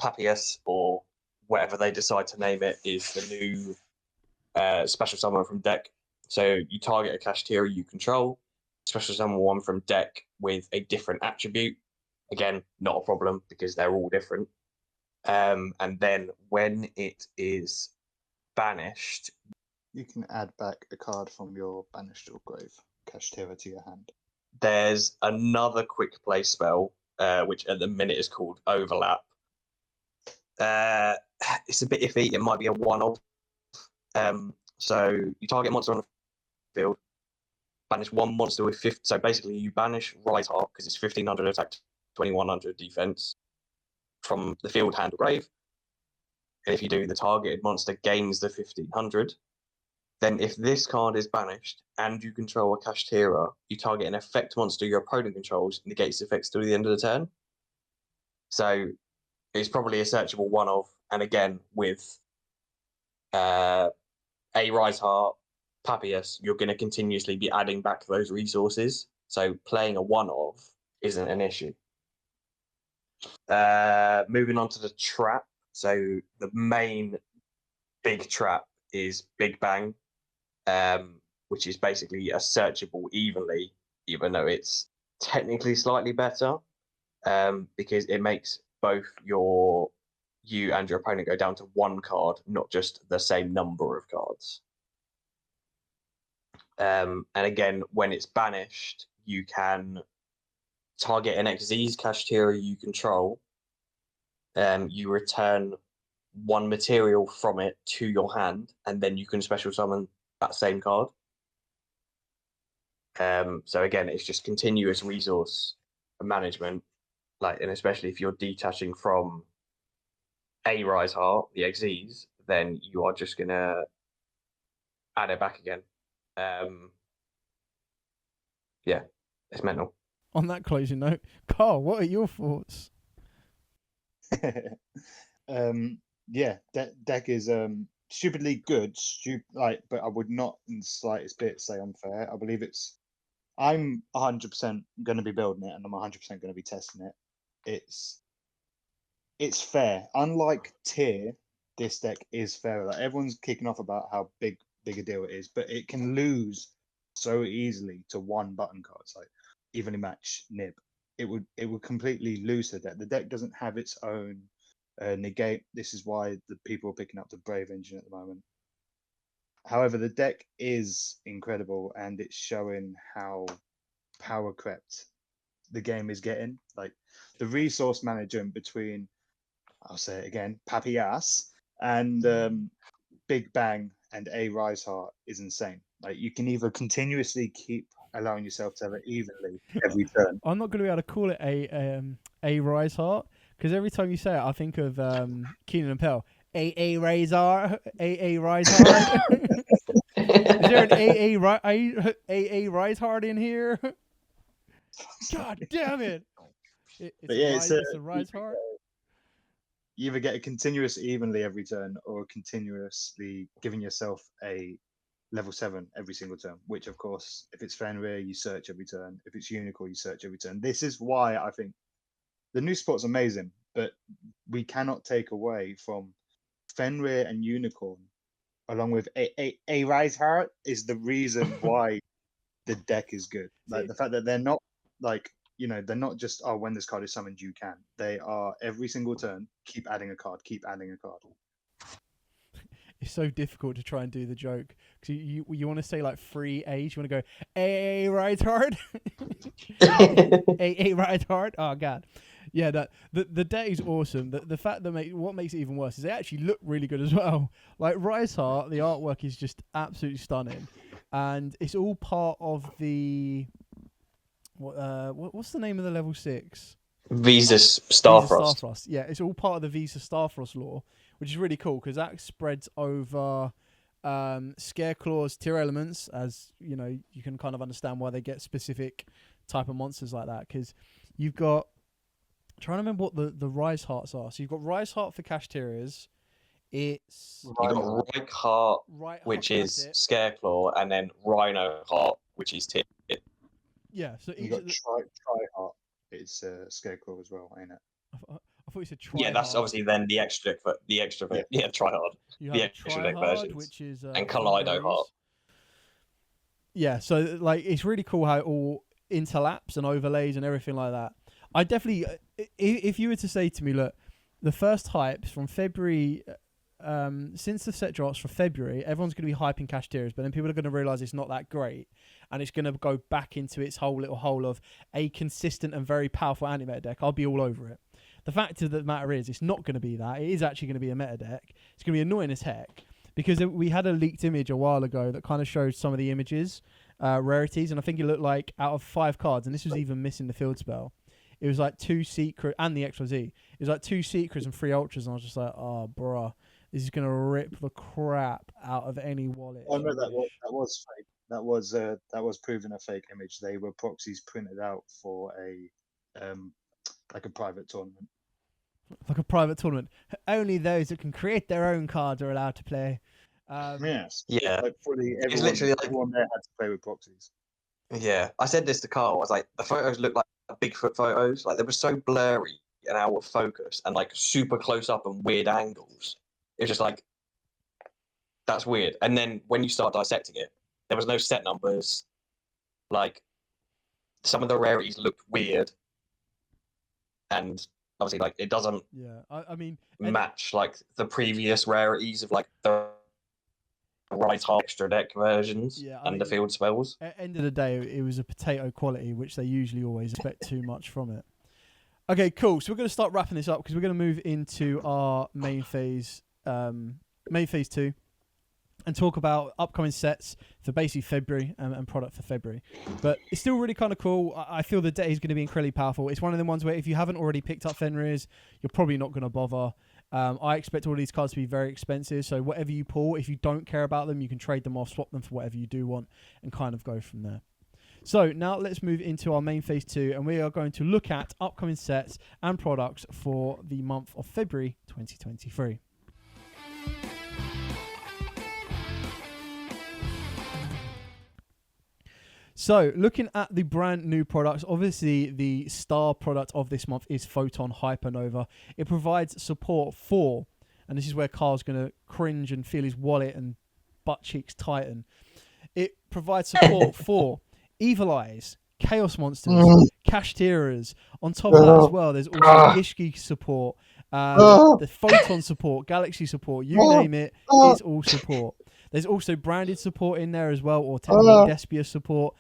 Papias, or whatever they decide to name it, is the new special summon from deck. So you target a Kashtira you control, special summon one from deck with a different attribute. Again, not a problem because they're all different. And then when it is banished, you can add back a card from your banished or grave Kashtira to your hand. There's another quick play spell, which at the minute is called Overlap. It's a bit iffy. It might be a one-off. So you target monster on the field, banish one monster with 50. So basically, you banish Rise Heart because it's 1500 attack, 2100 defense from the field, hand, or grave. And if you do, the targeted monster gains the 1500. Then, if this card is banished and you control a Kashtira, you target an effect monster your opponent controls, negates effects till the end of the turn. So it's probably a searchable one-off. And again, with a Rise Heart, Papias, you're going to continuously be adding back those resources. So playing a one-off isn't an issue. Moving on to the trap. So the main big trap is Big Bang, which is basically a searchable evenly, even though it's technically slightly better, because it makes both you and your opponent go down to one card, not just the same number of cards. And again, when it's banished, you can target an Xyz Kashtira you control. You return one material from it to your hand, and then you can special summon that same card. So again, it's just continuous resource management, and especially if you're detaching from a Rise Heart, the Xyz, then you are just gonna add it back again. Yeah, it's mental. On that closing note, Carl, what are your thoughts? Yeah, deck is stupidly good, but I would not in the slightest bit say unfair. I believe I'm 100% going to be building it, and I'm 100% going to be testing it. It's fair. Unlike Tier, this deck is fair. Like, everyone's kicking off about how big a deal it is, but it can lose so easily to one button cards, like evenly match Nib. It would completely lose the deck. The deck doesn't have its own negate. This is why the people are picking up the Brave engine at the moment. However, the deck is incredible, and it's showing how power crept the game is getting. Like, the resource management between, I'll say it again, Papias and Big Bang and a Rise Heart is insane. Like, you can either continuously keep allowing yourself to have it evenly every turn. I'm not going to be able to call it a Rise Heart, because every time you say it, I think of Keenan and Peele. A Rise Heart. Is there an AA Rise Hard in here? God damn it! It's a Rise Hard. You either get a continuous evenly every turn, or continuously giving yourself a level 7 every single turn. Which, of course, if it's Fenrir, you search every turn. If it's Unicorn, you search every turn. This is why I think the new spot's amazing, but we cannot take away from Fenrir and Unicorn, along with a Rise Heart, is the reason why the deck is good. Like the fact that they're not like, they're not just, oh, when this card is summoned, you can. They are every single turn, keep adding a card, keep adding a card. It's so difficult to try and do the joke because you want to say like free age. You want to go a Rise Hard, a Rise Hard. Oh god, yeah. That the deck is awesome. The fact that what makes it even worse is they actually look really good as well. Like Rise Heart, the artwork is just absolutely stunning, and it's all part of the what's the name of the level 6? Visas Starfrost. Starfrost. Yeah, it's all part of the Visa Starfrost lore, which is really cool because that spreads over Scareclaw's tier elements, as you know, you can kind of understand why they get specific type of monsters like that. Because you've got, I'm trying to remember what the Rise Hearts are. So you've got Rise Heart for Kashtiras. It's You got Reich Heart, which is Scareclaw, and then Rhino Heart, which is Tier. Yeah, so you got Tri Heart. It's Scareclaw as well, ain't it? I thought you said Tri. Yeah, that's obviously then the extra. Yeah, Tri Hard. The extra deck versions, which is and Kaleido Heart. Yeah, so like it's really cool how it all interlaps and overlays and everything like that. I definitely, if you were to say to me, look, the first hypes from February, since the set drops for February, everyone's going to be hyping Kashtiras, but then people are going to realise it's not that great, and it's going to go back into its whole little hole of a consistent and very powerful anti-meta deck. I'll be all over it. The fact of the matter is, it's not going to be that. It is actually going to be a meta deck. It's going to be annoying as heck, because we had a leaked image a while ago that kind of showed some of the images, rarities, and I think it looked like out of 5 cards, and this was even missing the field spell, it was like 2 secret and the XYZ. It was like 2 secrets and 3 ultras, and I was just like, oh, bruh. This is going to rip the crap out of any wallet. Oh no, that was fake. That was proven a fake image. They were proxies printed out for like a private tournament. Like a private tournament. Only those that can create their own cards are allowed to play. Yes. Yeah. Like it's literally like everyone there had to play with proxies. Yeah, I said this to Carl. I was like, the photos looked like Bigfoot photos. Like they were so blurry and out of focus, and like super close up and weird angles. It was just like, that's weird. And then when you start dissecting it, there was no set numbers. Like, some of the rarities looked weird. And obviously, like, it doesn't I mean, match, like, the previous rarities of, like, the right half extra deck versions and the field spells. At the end of the day, it was a potato quality, which they usually always expect too much from it. Okay, cool. So we're going to start wrapping this up because we're going to move into our main phase 2, and talk about upcoming sets for basically February and product for February. But it's still really kind of cool. I feel the deck is going to be incredibly powerful. It's one of the ones where if you haven't already picked up Fenrir's, you're probably not going to bother. I expect all these cards to be very expensive, so whatever you pull, if you don't care about them, you can trade them off, swap them for whatever you do want, and kind of go from there. So now let's move into our main phase 2, and we are going to look at upcoming sets and products for the month of February 2023. So, looking at the brand new products, obviously the star product of this month is Photon Hypernova. It provides support for, and this is where Carl's going to cringe and feel his wallet and butt cheeks tighten. It provides support for Evil Eyes, Chaos Monsters, Kashtiras. On top of that as well, there's also Ishki support, the Photon support, Galaxy support, you name it, it's all support. There's also branded support in there as well, or technically Despia support,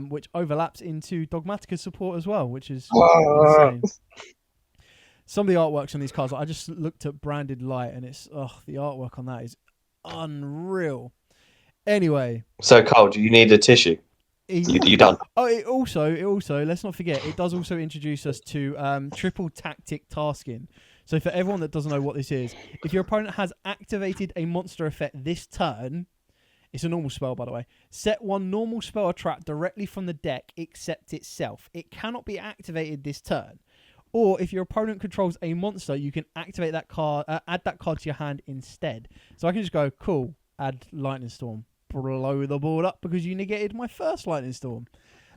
which overlaps into Dogmatica support as well, which is insane. Some of the artworks on these cards, I just looked at Branded Light, and it's the artwork on that is unreal. Anyway. So, Carl, do you need a tissue? You done? Oh, it also, let's not forget, it does also introduce us to triple tactic tasking. So for everyone that doesn't know what this is, if your opponent has activated a monster effect this turn, It's a normal spell, by the way. Set one normal spell or trap directly from the deck, except itself. It cannot be activated this turn. Or if your opponent controls a monster, you can activate that card, add that card to your hand instead. So I can just go, cool, add Lightning Storm, blow the board up because you negated my first Lightning Storm.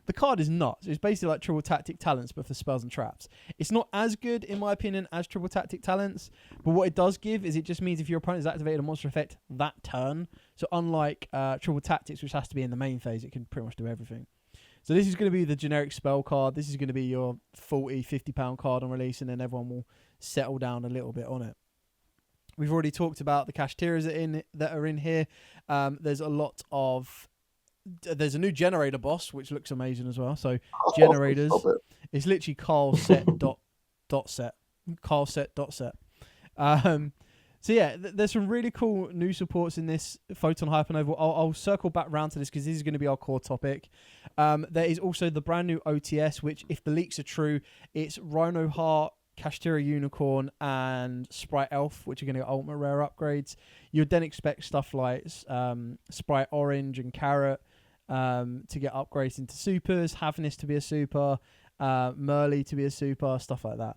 The card is nuts. It's basically like Triple Tactic Talents, but for spells and traps. It's not as good, in my opinion, as Triple Tactic Talents, but what it does give is it just means if your opponent has activated a monster effect that turn, so unlike Triple Tactics, which has to be in the main phase, it can pretty much do everything. So this is going to be the generic spell card. This is going to be your 40, 50-pound card on release, and then everyone will settle down a little bit on it. We've already talked about the Kashtiras that are in here. There's a lot of... There's a new generator boss, which looks amazing as well. So generators, it's literally Carl set dot set. Carl set dot set. So yeah, there's some really cool new supports in this Photon Hypernova. I'll circle back round to this because this is going to be our core topic. There is also the brand new OTS, which if the leaks are true, it's Rhino Heart, Kashtira Unicorn, and Sprite Elf, which are going to get ultimate rare upgrades. You'd then expect stuff like Sprite Orange and Carrot to get upgrades into supers, Havnis to be a super, Merly to be a super, stuff like that.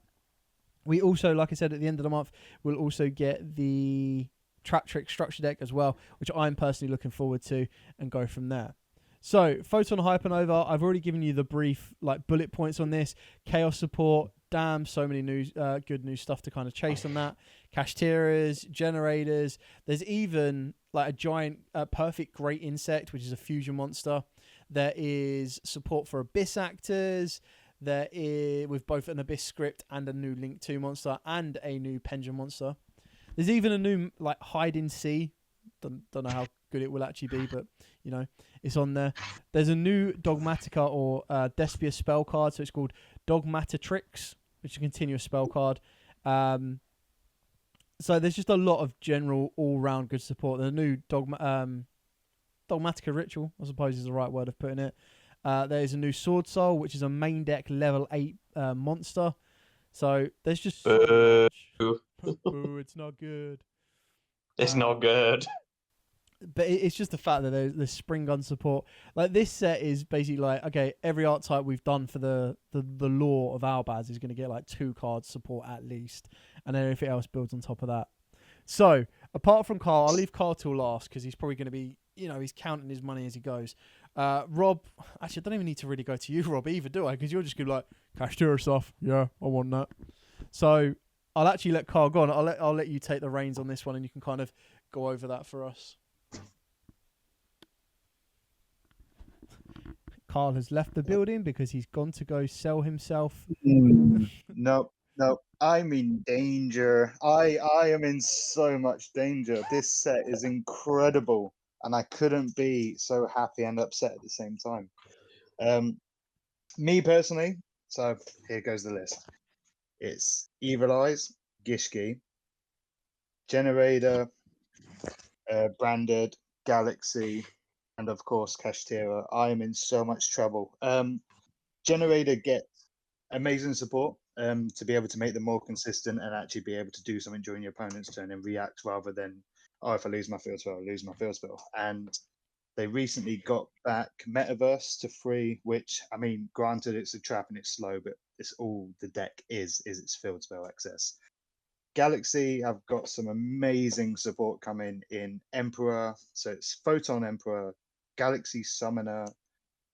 We also, like I said, at the end of the month, we'll also get the Trap Trick Structure deck as well, which I'm personally looking forward to, and go from there. So, Photon Hypernova, I've already given you the brief bullet points on this. Chaos support, damn, so many good new stuff to kind of chase on that. Kashtiras, generators. There's even a giant, perfect great insect, which is a fusion monster. There is support for Abyss actors. There is, with both an Abyss script and a new Link 2 monster and a new Pension monster. There's even a new Hide in Sea. Don't know how good it will actually be, but it's on there. There's a new Dogmatica or Despia spell card, so it's called Dogmatatrix, which is a continuous spell card. So there's just a lot of general all-round good support. The new Dogmatica Ritual, I suppose is the right word of putting it. There's a new Sword Soul, which is a main deck level 8 monster. So there's just so much. Boo, it's not good. It's not good. But it's just the fact that there's Spring Gun support. This set is basically okay, every archetype we've done for the lore of Albaz is going to get 2 cards support at least, and then everything else builds on top of that. So apart from Carl, I'll leave Carl till last because he's probably going to be, he's counting his money as he goes. Rob, actually, I don't even need to really go to you, Rob, either, do I? Because you're just going to be Kashtira stuff. Yeah, I want that. So I'll actually let Carl go on. I'll let you take the reins on this one, and you can kind of go over that for us. Carl has left the building because he's gone to go sell himself. Nope. I'm in danger. I am in so much danger. This set is incredible, and I couldn't be so happy and upset at the same time. Me personally, so here goes the list. It's Evil Eyes, Gishki, Generator, Branded, Galaxy, and of course Kashtira. I am in so much trouble. Generator gets amazing support to be able to make them more consistent and actually be able to do something during your opponent's turn and react rather than, if I lose my field spell, I lose my field spell. And they recently got back Metaverse to free, which, granted it's a trap and it's slow, but it's all the deck is its field spell access. Galaxy have got some amazing support coming in Emperor. So it's Photon Emperor, Galaxy Summoner,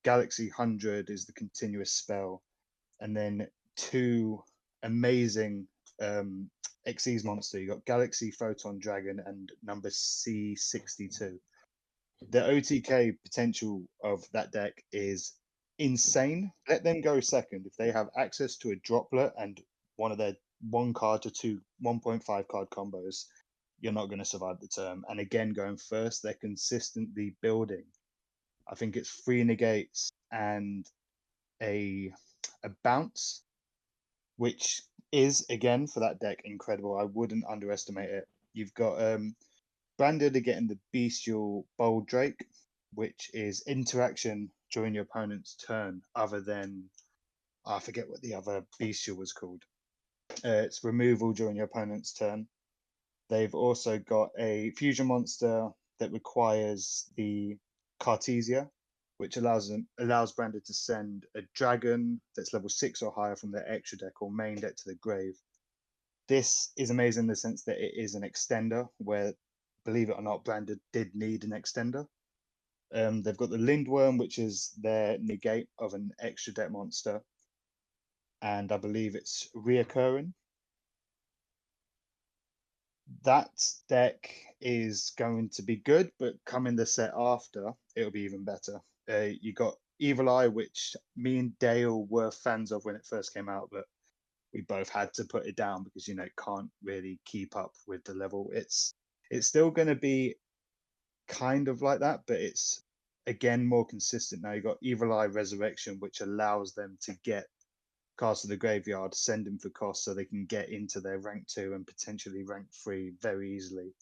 Galaxy 100 is the continuous spell, and then 2 amazing Xyz monster. You got Galaxy Photon Dragon and number C62. The OTK potential of that deck is insane. Let them go second. If they have access to a droplet and one of their 1 card to 2 1.5 card combos, you're not going to survive the term. And again, going first, they're consistently building. I think it's 3 negates and a bounce, which is, again, for that deck, incredible. I wouldn't underestimate it. You've got Branded are getting the Bestial Bold Drake, which is interaction during your opponent's turn, other than, I forget what the other Bestial was called. It's removal during your opponent's turn. They've also got a fusion monster. that requires the Cartesia, which allows Branded to send a dragon that's level 6 or higher from their extra deck or main deck to the grave. This is amazing in the sense that it is an extender where, believe it or not, Branded did need an extender. They've got the Lindworm, which is their negate of an extra deck monster, and I believe it's reoccurring. That deck is going to be good, but coming the set after, it'll be even better. You got Evil Eye, which me and Dale were fans of when it first came out, but we both had to put it down because it can't really keep up with the level. It's still going to be kind of like that, but it's again more consistent. Now you got Evil Eye Resurrection, which allows them to get cards to the graveyard, send them for cost so they can get into their rank 2 and potentially rank 3 very easily.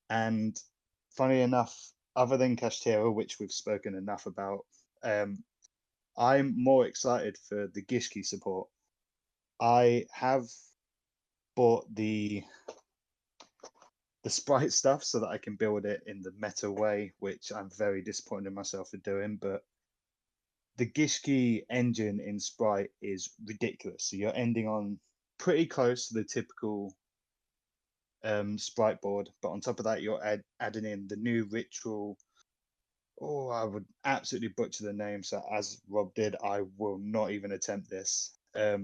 And funny enough, other than Kashtira, which we've spoken enough about, I'm more excited for the Gishki support. I have bought the sprite stuff so that I can build it in the meta way, which I'm very disappointed in myself for doing, but the Gishki engine in Sprite is ridiculous. So you're ending on pretty close to the typical Sprite board, but on top of that, you're adding in the new ritual. Oh, I would absolutely butcher the name. So as Rob did, I will not even attempt this. But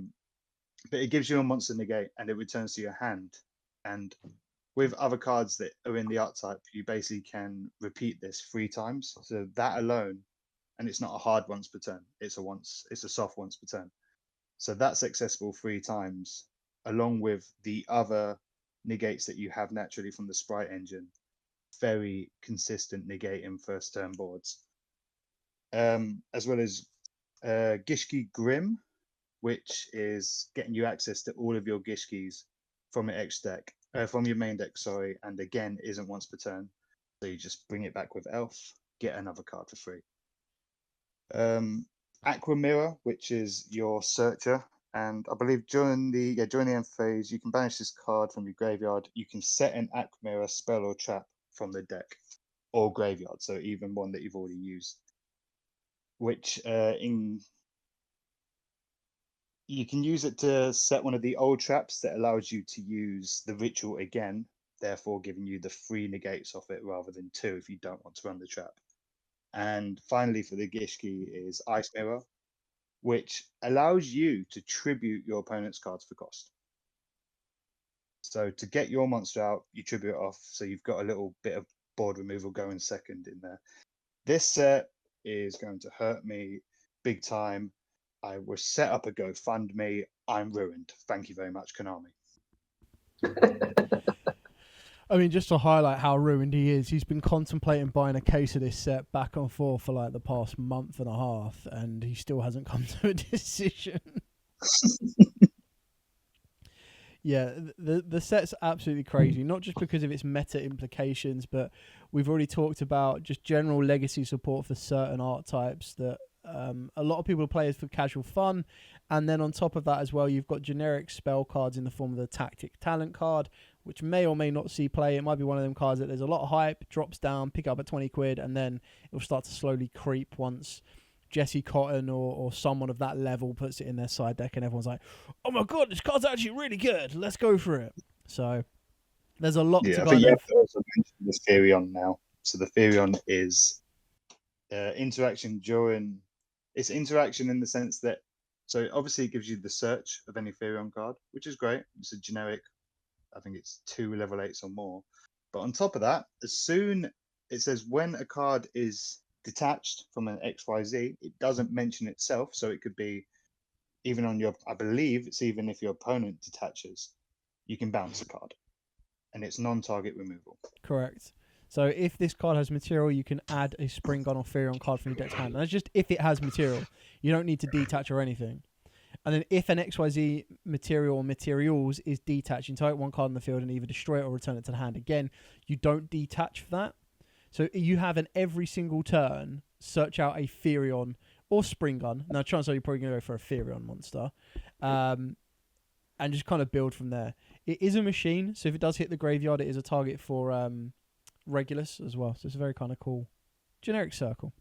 it gives you a monster negate and it returns to your hand. And with other cards that are in the archetype, you basically can repeat this 3 times. So that alone, and it's not a hard once per turn. It's a soft once per turn. So that's accessible 3 times, along with the other negates that you have naturally from the Sprite engine. Very consistent negating first turn boards. As well as Gishki Grim, which is getting you access to all of your Gishkis from your from your main deck, sorry, and again isn't once per turn. So you just bring it back with Elf, get another card for free. Aqua Mirror, which is your searcher, and I believe during the end phase, you can banish this card from your graveyard. You can set an Aqua Mirror spell or trap from the deck or graveyard, so even one that you've already used. Which you can use it to set one of the old traps that allows you to use the ritual again, therefore giving you the 3 negates off it rather than 2 if you don't want to run the trap. And finally, for the Gishki is Ice Mirror, which allows you to tribute your opponent's cards for cost. So to get your monster out, you tribute it off. So you've got a little bit of board removal going second in there. This set is going to hurt me big time. I will set up a GoFundMe. I'm ruined. Thank you very much, Konami. I mean, just to highlight how ruined he is, he's been contemplating buying a case of this set back and forth for like the past month and a half, and he still hasn't come to a decision. Yeah, the set's absolutely crazy, not just because of its meta implications, but we've already talked about just general legacy support for certain archetypes that a lot of people play as for casual fun. And then on top of that as well, you've got generic spell cards in the form of the Tactic Talent card, which may or may not see play. It might be one of them cards that there's a lot of hype, drops down, pick up at 20 quid, and then it'll start to slowly creep once Jesse Cotton or someone of that level puts it in their side deck and everyone's like, oh my god, this card's actually really good, let's go for it. So there's a lot to I go. think you have to also mention the Therion now. So the Therion is interaction during... It's interaction in the sense that, so obviously it gives you the search of any Therion card, which is great. It's a generic, I think it's 2 level 8s or more. But on top of that, as soon it says when a card is detached from an XYZ, it doesn't mention itself. So it could be even on your, I believe it's even if your opponent detaches, you can bounce a card. And it's non-target removal. Correct. So if this card has material, you can add a Spring Gun or Therion card from your deck's hand. And that's just if it has material. You don't need to detach or anything. And then if an XYZ material or materials is detached, you can target one card in the field and either destroy it or return it to the hand. Again, you don't detach for that. So you have an every single turn, search out a Therion or Spring Gun. Now, chances are you're probably going to go for a Therion monster. And just kind of build from there. It is a machine, so if it does hit the graveyard, it is a target for Regulus as well. So it's a very kind of cool generic circle.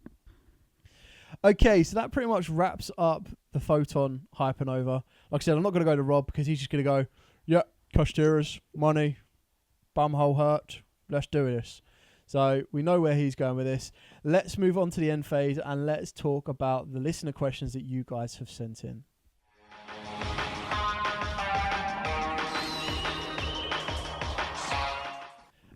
Okay, so that pretty much wraps up the Photon Hypernova. Like I said, I'm not going to go to Rob because he's just going to go, yeah, Kashtira's money, bumhole hurt, let's do this. So we know where he's going with this. Let's move on to the end phase and let's talk about the listener questions that you guys have sent in.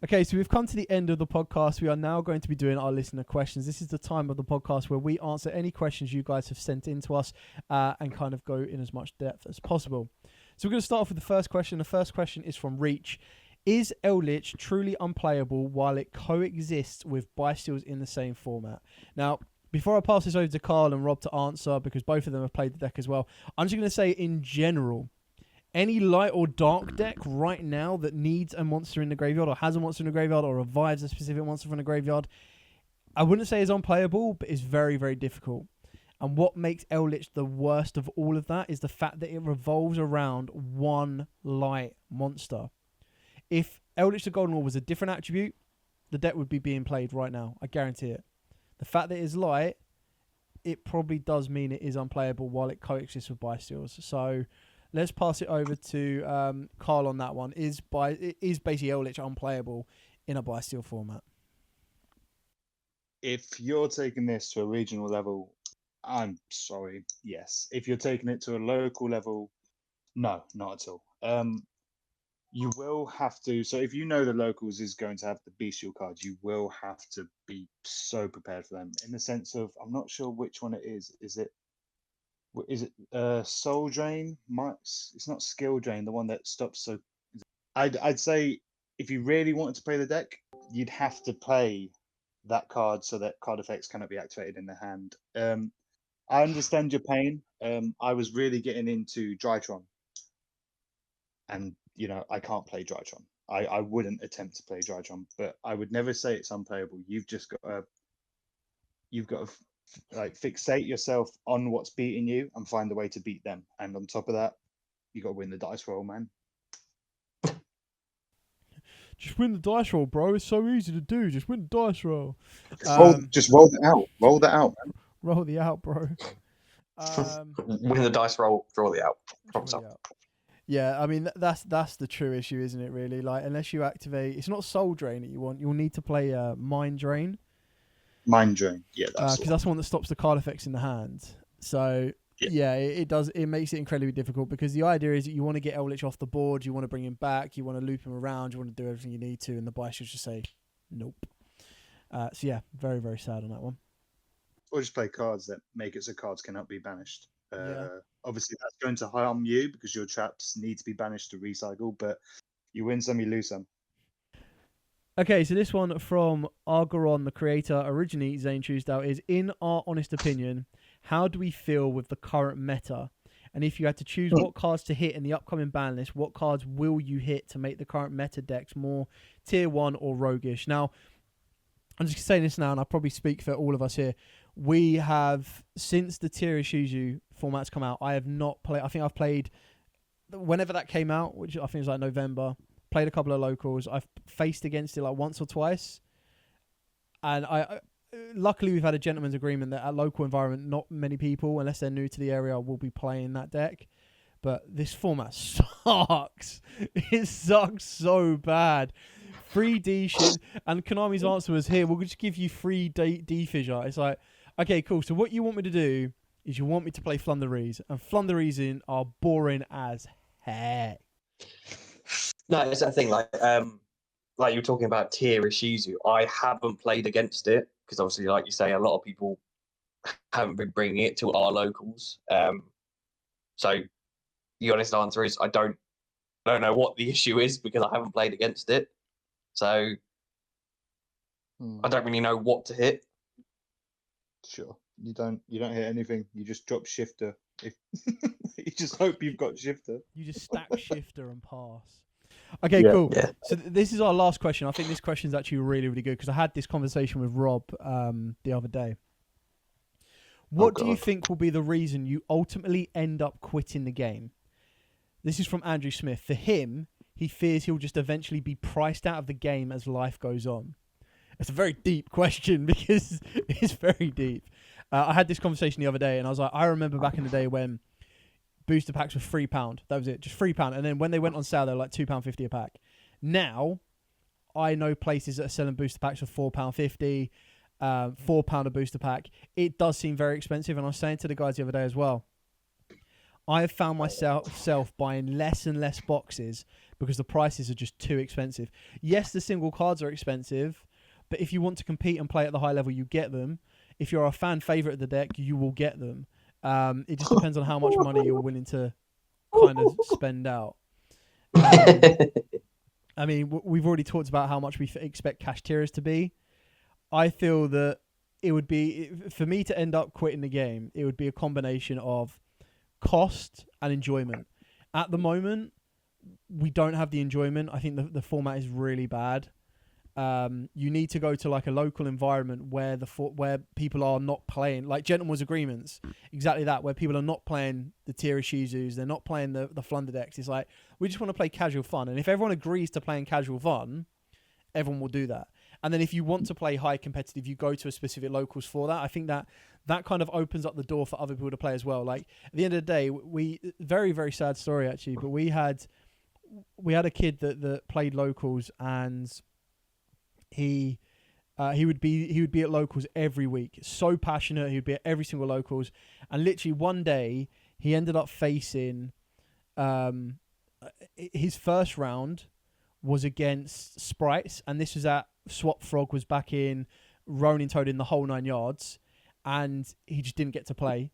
Okay, so we've come to the end of the podcast. We are now going to be doing our listener questions. This is the time of the podcast where we answer any questions you guys have sent in to us and kind of go in as much depth as possible. So we're going to start off with the first question. The first question is from Reach. Is Eldritch truly unplayable while it coexists with Bystials in the same format? Now, before I pass this over to Carl and Rob to answer, because both of them have played the deck as well, I'm just going to say in general, any light or dark deck right now that needs a monster in the graveyard or has a monster in the graveyard or revives a specific monster from the graveyard, I wouldn't say is unplayable, but is very, very difficult. And what makes Eldritch the worst of all of that is the fact that it revolves around one light monster. If Eldritch the Golden Orb was a different attribute, the deck would be being played right now. I guarantee it. The fact that it is light, it probably does mean it is unplayable while it coexists with Bystials. So let's pass it over to Carl on that one. Is basically Eldritch unplayable in a Bystial format? If you're taking this to a regional level, I'm sorry, yes. If you're taking it to a local level, no, not at all. You will have to, so if you know the locals is going to have the bestial cards, you will have to be so prepared for them. In the sense of, I'm not sure which one it is. Is it Soul Drain? It's not Skill Drain, the one that stops. So I'd say if you really wanted to play the deck, you'd have to play that card so that card effects cannot be activated in the hand. I understand your pain. I was really getting into Drytron. And, you know, I can't play Drytron. I wouldn't attempt to play Drytron, but I would never say it's unplayable. You've got to like fixate yourself on what's beating you and find a way to beat them. And on top of that, you got to win the dice roll, man. Just win the dice roll, bro. It's so easy to do. Just win the dice roll. Just roll that out. Roll that out, man. Roll the out, bro. Win the dice roll, draw the out. Yeah, I mean that's the true issue, isn't it? Really, like unless you activate, it's not Soul Drain that you want. You'll need to play Mind Drain. Mind Drain, yeah, that's because that's the one that stops the card effects in the hand. So yeah, it does. It makes it incredibly difficult because the idea is that you want to get Eldritch off the board, you want to bring him back, you want to loop him around, you want to do everything you need to, and the Bystials just say nope. So yeah, very, very sad on that one. Or just play cards that make it so cards cannot be banished. Obviously, that's going to harm you because your traps need to be banished to recycle, but you win some, you lose some. Okay, so this one from Argoron, the creator, originally Zane Truesdale, is, in our honest opinion, how do we feel with the current meta? And if you had to choose what cards to hit in the upcoming ban list, what cards will you hit to make the current meta decks more tier 1 or roguish? Now, I'm just saying this now, and I'll probably speak for all of us here. We have, since the tier Yugioh format's come out, I have not played. I think I've played whenever that came out, which I think was like November. Played a couple of locals. I've faced against it like once or twice, and I luckily we've had a gentleman's agreement that at local environment, not many people, unless they're new to the area, will be playing that deck. But this format sucks. It sucks so bad. 3D shit, and Konami's answer was, here, we'll just give you free D-Fissure. It's like, okay, cool. So what you want me to do is you want me to play Flunderees, and Flunderees are boring as heck. No, it's that thing. Like you're talking about tier Yugioh. I haven't played against it because obviously, like you say, a lot of people haven't been bringing it to our locals. So the honest answer is I don't know what the issue is because I haven't played against it. So I don't really know what to hit. Sure. You don't hit anything. You just drop Shifter. You just hope you've got Shifter. You just stack Shifter and pass. Okay, cool. Yeah. So this is our last question. I think this question is actually really, really good because I had this conversation with Rob the other day. What do you think will be the reason you ultimately end up quitting the game? This is from Andrew Smith. For him, he fears he'll just eventually be priced out of the game as life goes on. It's a very deep question because it's very deep. I had this conversation the other day, and I was like, I remember back in the day when booster packs were £3. That was it, just £3. And then when they went on sale, they were like £2.50 a pack. Now, I know places that are selling booster packs for £4.50, £4 a booster pack. It does seem very expensive, and I was saying to the guys the other day as well, I have found myself buying less and less boxes because the prices are just too expensive. Yes, the single cards are expensive, but if you want to compete and play at the high level, you get them. If you're a fan favorite of the deck, you will get them. It just depends on how much money you're willing to kind of spend out. I mean, we've already talked about how much we expect Kashtiras to be. I feel that it would be, for me to end up quitting the game, it would be a combination of cost and enjoyment. At the moment, we don't have the enjoyment. I think the format is really bad. You need to go to like a local environment where where people are not playing, like Gentleman's Agreements, exactly that, where people are not playing the Tirishizus, they're not playing the Flunder decks. It's like, we just want to play casual fun. And if everyone agrees to playing casual fun, everyone will do that. And then if you want to play high competitive, you go to a specific locals for that. I think that kind of opens up the door for other people to play as well. Like, at the end of the day, very, very sad story actually, but we had a kid that played locals, and he would be at locals every week. So passionate, he would be at every single locals. And literally one day he ended up facing his first round was against Sprites, and this was at Swap Frog was back in, Ronin Toad in the whole 9 yards, and he just didn't get to play.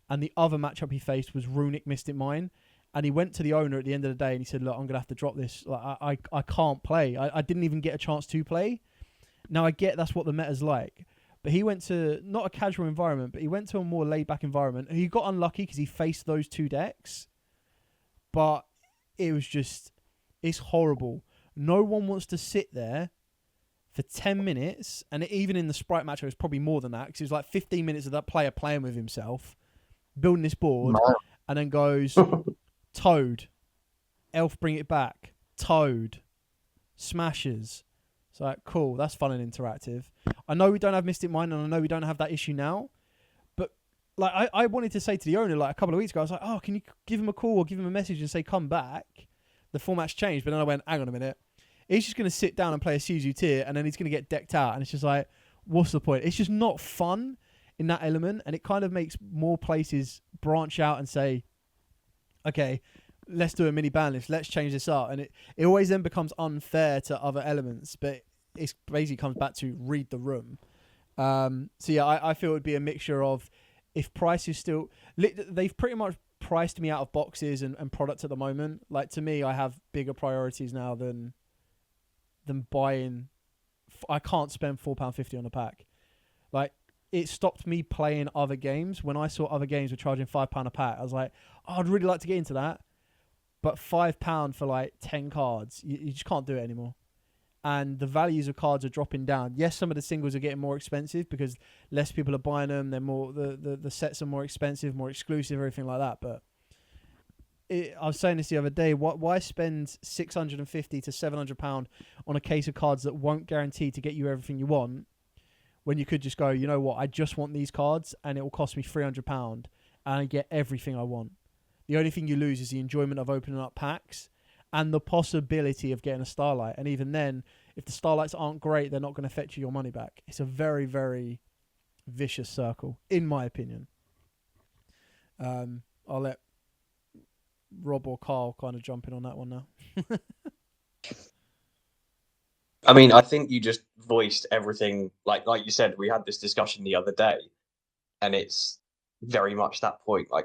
And the other matchup he faced was Runic Mystic Mine, and he went to the owner at the end of the day and he said, look, I'm gonna have to drop this. Like, I can't play. I didn't even get a chance to play. Now I get that's what the meta's like, but he went to not a casual environment, but he went to a more laid back environment. He got unlucky because he faced those 2 decks, but it was just, it's horrible. No one wants to sit there for 10 minutes, and even in the Sprite match, it was probably more than that, because it was like 15 minutes of that player playing with himself, building this board, and then goes, Toad, Elf bring it back, Toad, Smashes. It's like, cool, that's fun and interactive. I know we don't have Mystic Mine, and I know we don't have that issue now, but like I wanted to say to the owner like a couple of weeks ago, I was like, oh, can you give him a call or give him a message and say, come back? The format's changed. But then I went, hang on a minute. He's just going to sit down and play a Suzu tier, and then he's going to get decked out. And it's just like, what's the point? It's just not fun in that element. And it kind of makes more places branch out and say, okay, let's do a mini ban list. Let's change this up. And it always then becomes unfair to other elements. But it basically comes back to read the room. So yeah, I feel it would be a mixture of, if price is still... They've pretty much priced me out of boxes and products at the moment. Like, to me, I have bigger priorities now than buying. I can't spend £4.50 on a pack. Like, it stopped me playing other games. When I saw other games were charging £5 a pack, I was like, oh, I'd really like to get into that, but £5 for like 10 cards, you just can't do it anymore. And the values of cards are dropping down. Yes, some of the singles are getting more expensive because less people are buying them. They're more, the sets are more expensive, more exclusive, everything like that. But I was saying this the other day. Why spend £650 to £700 on a case of cards that won't guarantee to get you everything you want, when you could just go, you know what, I just want these cards and it will cost me £300 and I get everything I want. The only thing you lose is the enjoyment of opening up packs and the possibility of getting a Starlight. And even then, if the Starlights aren't great, they're not going to fetch you your money back. It's a very, very vicious circle, in my opinion. I'll let Rob or Carl kind of jump in on that one now. I mean, I think you just voiced everything. Like you said, we had this discussion the other day, and it's very much that point. Like,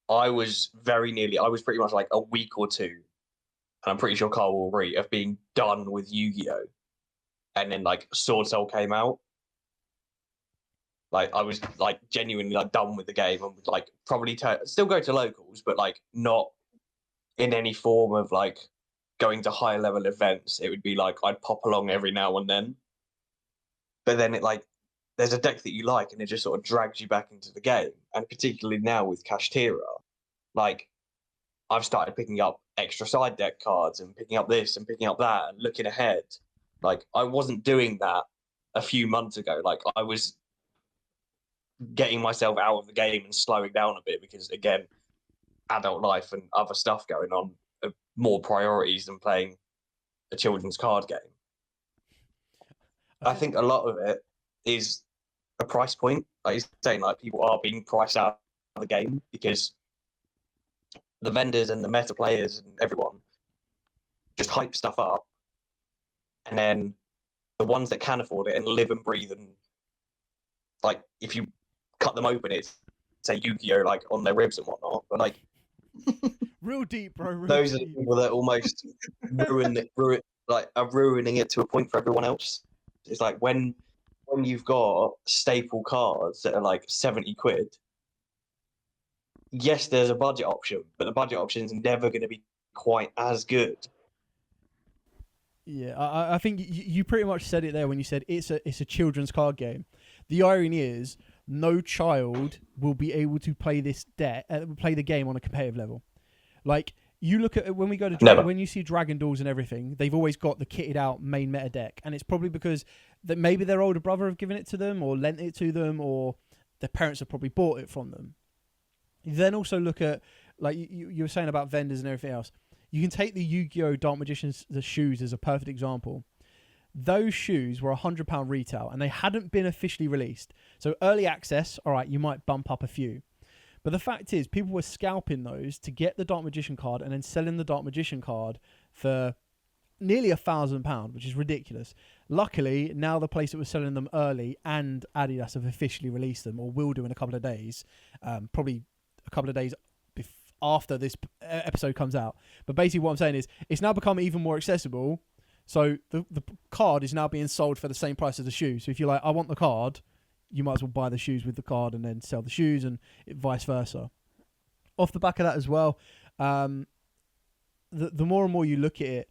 I was pretty much like a week or two, and I'm pretty sure Carl will agree, of being done with Yu-Gi-Oh! And then like Sword Soul came out. Like, I was like genuinely like done with the game and would like probably still go to locals, but like not in any form of like going to higher level events. It would be like I'd pop along every now and then. But then it like there's a deck that you like and it just sort of drags you back into the game. And particularly now with Kashtira, like I've started picking up extra side deck cards and picking up this and picking up that and looking ahead. Like, I wasn't doing that a few months ago. Like, I was getting myself out of the game and slowing down a bit because, again, adult life and other stuff going on are more priorities than playing a children's card game. I think a lot of it is a price point. Like you're saying, like people are being priced out of the game because the vendors and the meta players and everyone just hype stuff up, and then the ones that can afford it and live and breathe and like if you cut them open, it's say Yugioh like on their ribs and whatnot. But like real deep, bro. Real those deep. are the people that almost are ruining it to a point for everyone else. It's like when you've got staple cards that are like 70 quid, yes, there's a budget option, but the budget option is never going to be quite as good. Yeah, I think you pretty much said it there when you said it's a children's card game. The irony is no child will be able to play play the game on a competitive level. Like you look at when we go to when you see Dragon Duels and everything, they've always got the kitted out main meta deck, and it's probably because that maybe their older brother have given it to them or lent it to them, or their parents have probably bought it from them. You then also look at like you were saying about vendors and everything else. You can take the Yu-Gi-Oh! Dark Magician's the shoes as a perfect example. Those shoes were £100 retail, and they hadn't been officially released. So early access, all right, you might bump up a few. But the fact is, people were scalping those to get the Dark Magician card and then selling the Dark Magician card for nearly £1,000, which is ridiculous. Luckily, now the place that was selling them early and Adidas have officially released them, or will do in a couple of days, probably a couple of days after this episode comes out. But basically what I'm saying is it's now become even more accessible. So the card is now being sold for the same price as the shoes. So if you're like, I want the card, you might as well buy the shoes with the card and then sell the shoes, and vice versa. Off the back of that as well, the more and more you look at it,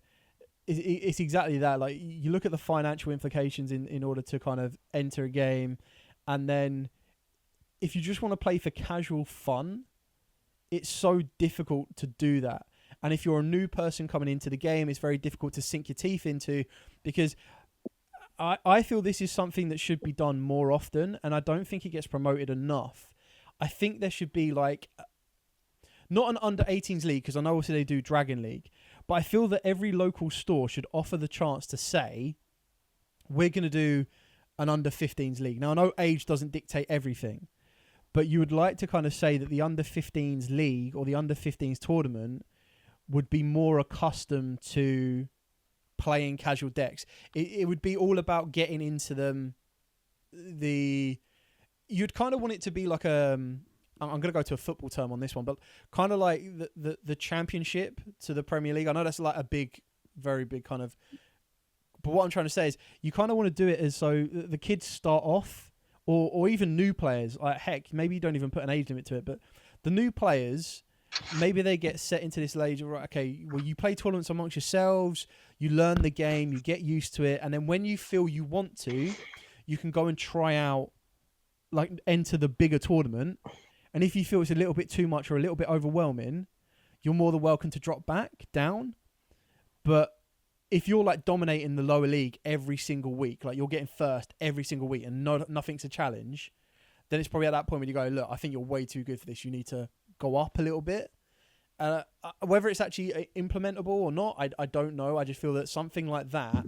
it's exactly that. Like you look at the financial implications in order to kind of enter a game, and then if you just want to play for casual fun, it's so difficult to do that. And if you're a new person coming into the game, it's very difficult to sink your teeth into, because I feel this is something that should be done more often, and I don't think it gets promoted enough. I think there should be like, not an under-18s league, because I know also they do Dragon League, but I feel that every local store should offer the chance to say, we're going to do an under-15s league. Now, I know age doesn't dictate everything, but you would like to kind of say that the under-15s league or the under-15s tournament would be more accustomed to playing casual decks. It would be all about getting into them. You'd kind of want it to be like I'm going to go to a football term on this one, but kind of like the championship to the Premier League. I know that's like a big, very big kind of... But what I'm trying to say is you kind of want to do it as so the kids start off, or even new players. Like heck, maybe you don't even put an age limit to it, but the new players, maybe they get set into this age of, right, okay, well, you play tournaments amongst yourselves, you learn the game, you get used to it, and then when you feel you want to, you can go and try out, like, enter the bigger tournament. And if you feel it's a little bit too much or a little bit overwhelming, you're more than welcome to drop back down. But if you're like dominating the lower league every single week, like you're getting first every single week and nothing's a challenge, then it's probably at that point when you go, look, I think you're way too good for this. You need to go up a little bit. Whether it's actually implementable or not, I don't know. I just feel that something like that,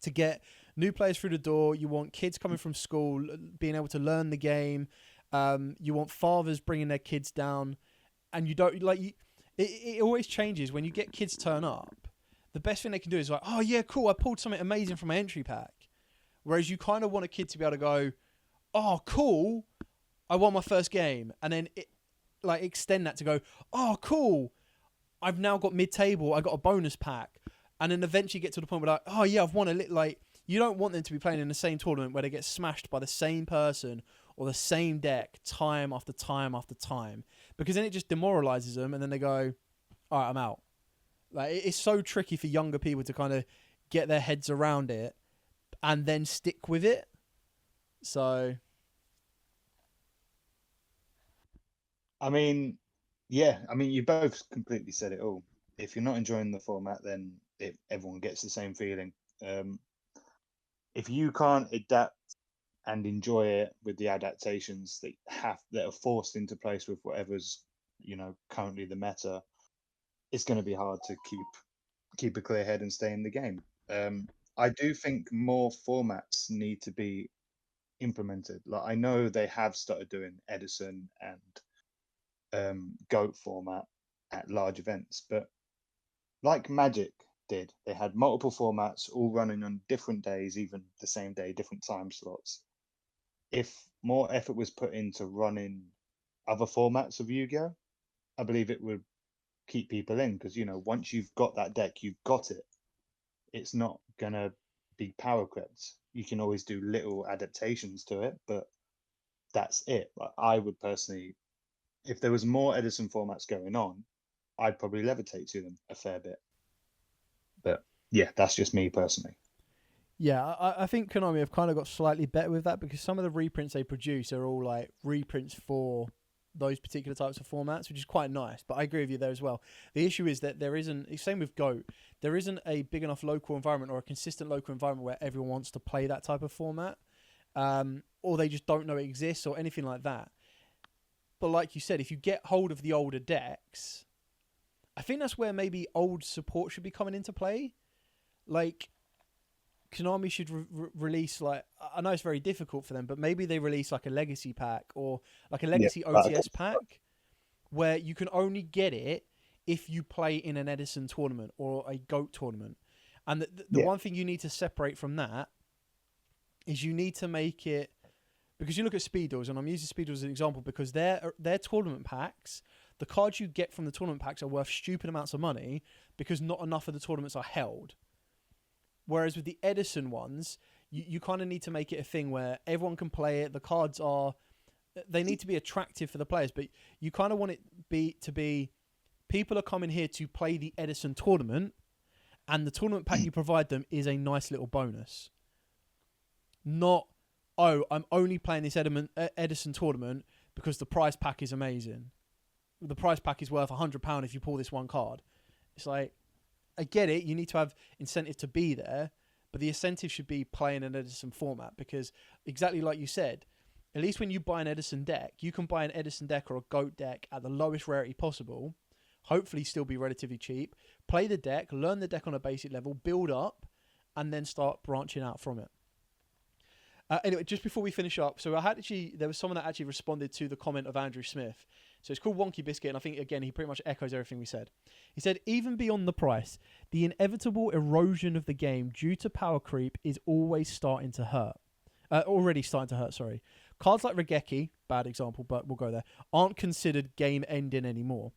to get new players through the door, you want kids coming from school being able to learn the game. You want fathers bringing their kids down, and you don't like. It always changes when you get kids turn up. The best thing they can do is like, oh yeah, cool, I pulled something amazing from my entry pack. Whereas you kind of want a kid to be able to go, oh cool, I won my first game, and then extend that to go, oh cool, I've now got mid-table, I got a bonus pack, and then eventually get to the point where like, oh yeah, I've won a little. Like, you don't want them to be playing in the same tournament where they get smashed by the same person or the same deck time after time after time, because then it just demoralizes them, and then they go, all right, I'm out. Like, it's so tricky for younger people to kind of get their heads around it and then stick with it. So, I mean, yeah, I mean, you both completely said it all. If you're not enjoying the format, then everyone gets the same feeling. if you can't adapt and enjoy it with the adaptations that are forced into place with whatever's currently the meta, it's going to be hard to keep a clear head and stay in the game. I do think more formats need to be implemented. Like, I know they have started doing Edison and GOAT format at large events, but like Magic did, they had multiple formats all running on different days, even the same day, different time slots. If more effort was put into running other formats of Yu-Gi-Oh, I believe it would keep people in, because once you've got that deck, you've got it. It's not gonna be power crept. You can always do little adaptations to it, but that's it. Like, I would personally, if there was more Edison formats going on, I'd probably levitate to them a fair bit. But yeah, that's just me personally. Yeah, I think Konami have kind of got slightly better with that, because some of the reprints they produce are all like reprints for those particular types of formats, which is quite nice. But I agree with you there as well. The issue is that there isn't, same with GOAT, there isn't a big enough local environment or a consistent local environment where everyone wants to play that type of format, or they just don't know it exists or anything like that. But like you said, if you get hold of the older decks, I think that's where maybe old support should be coming into play. Like, Konami should release, like, I know it's very difficult for them, but maybe they release like a legacy pack or like a legacy OTS pack where you can only get it if you play in an Edison tournament or a GOAT tournament. And the one thing you need to separate from that is you need to make it, because you look at Speed Duels, and I'm using Speed Duels as an example because their tournament packs, the cards you get from the tournament packs are worth stupid amounts of money because not enough of the tournaments are held. Whereas with the Edison ones, you kind of need to make it a thing where everyone can play it. The cards they need to be attractive for the players, but you kind of want it to be people are coming here to play the Edison tournament, and the tournament pack you provide them is a nice little bonus. Not, oh, I'm only playing this Edison tournament because the prize pack is amazing. The prize pack is worth £100 if you pull this one card. It's like, I get it, you need to have incentive to be there, but the incentive should be playing an Edison format, because exactly like you said, at least when you buy an Edison deck, you can buy an Edison deck or a GOAT deck at the lowest rarity possible, hopefully still be relatively cheap, play the deck, learn the deck on a basic level, build up, and then start branching out from it. Anyway, just before we finish up, so there was someone that actually responded to the comment of Andrew Smith. So it's called Wonky Biscuit, and I think, again, he pretty much echoes everything we said. He said, even beyond the price, the inevitable erosion of the game due to power creep is already starting to hurt. Cards like Regeki, bad example, but we'll go there, aren't considered game-ending anymore.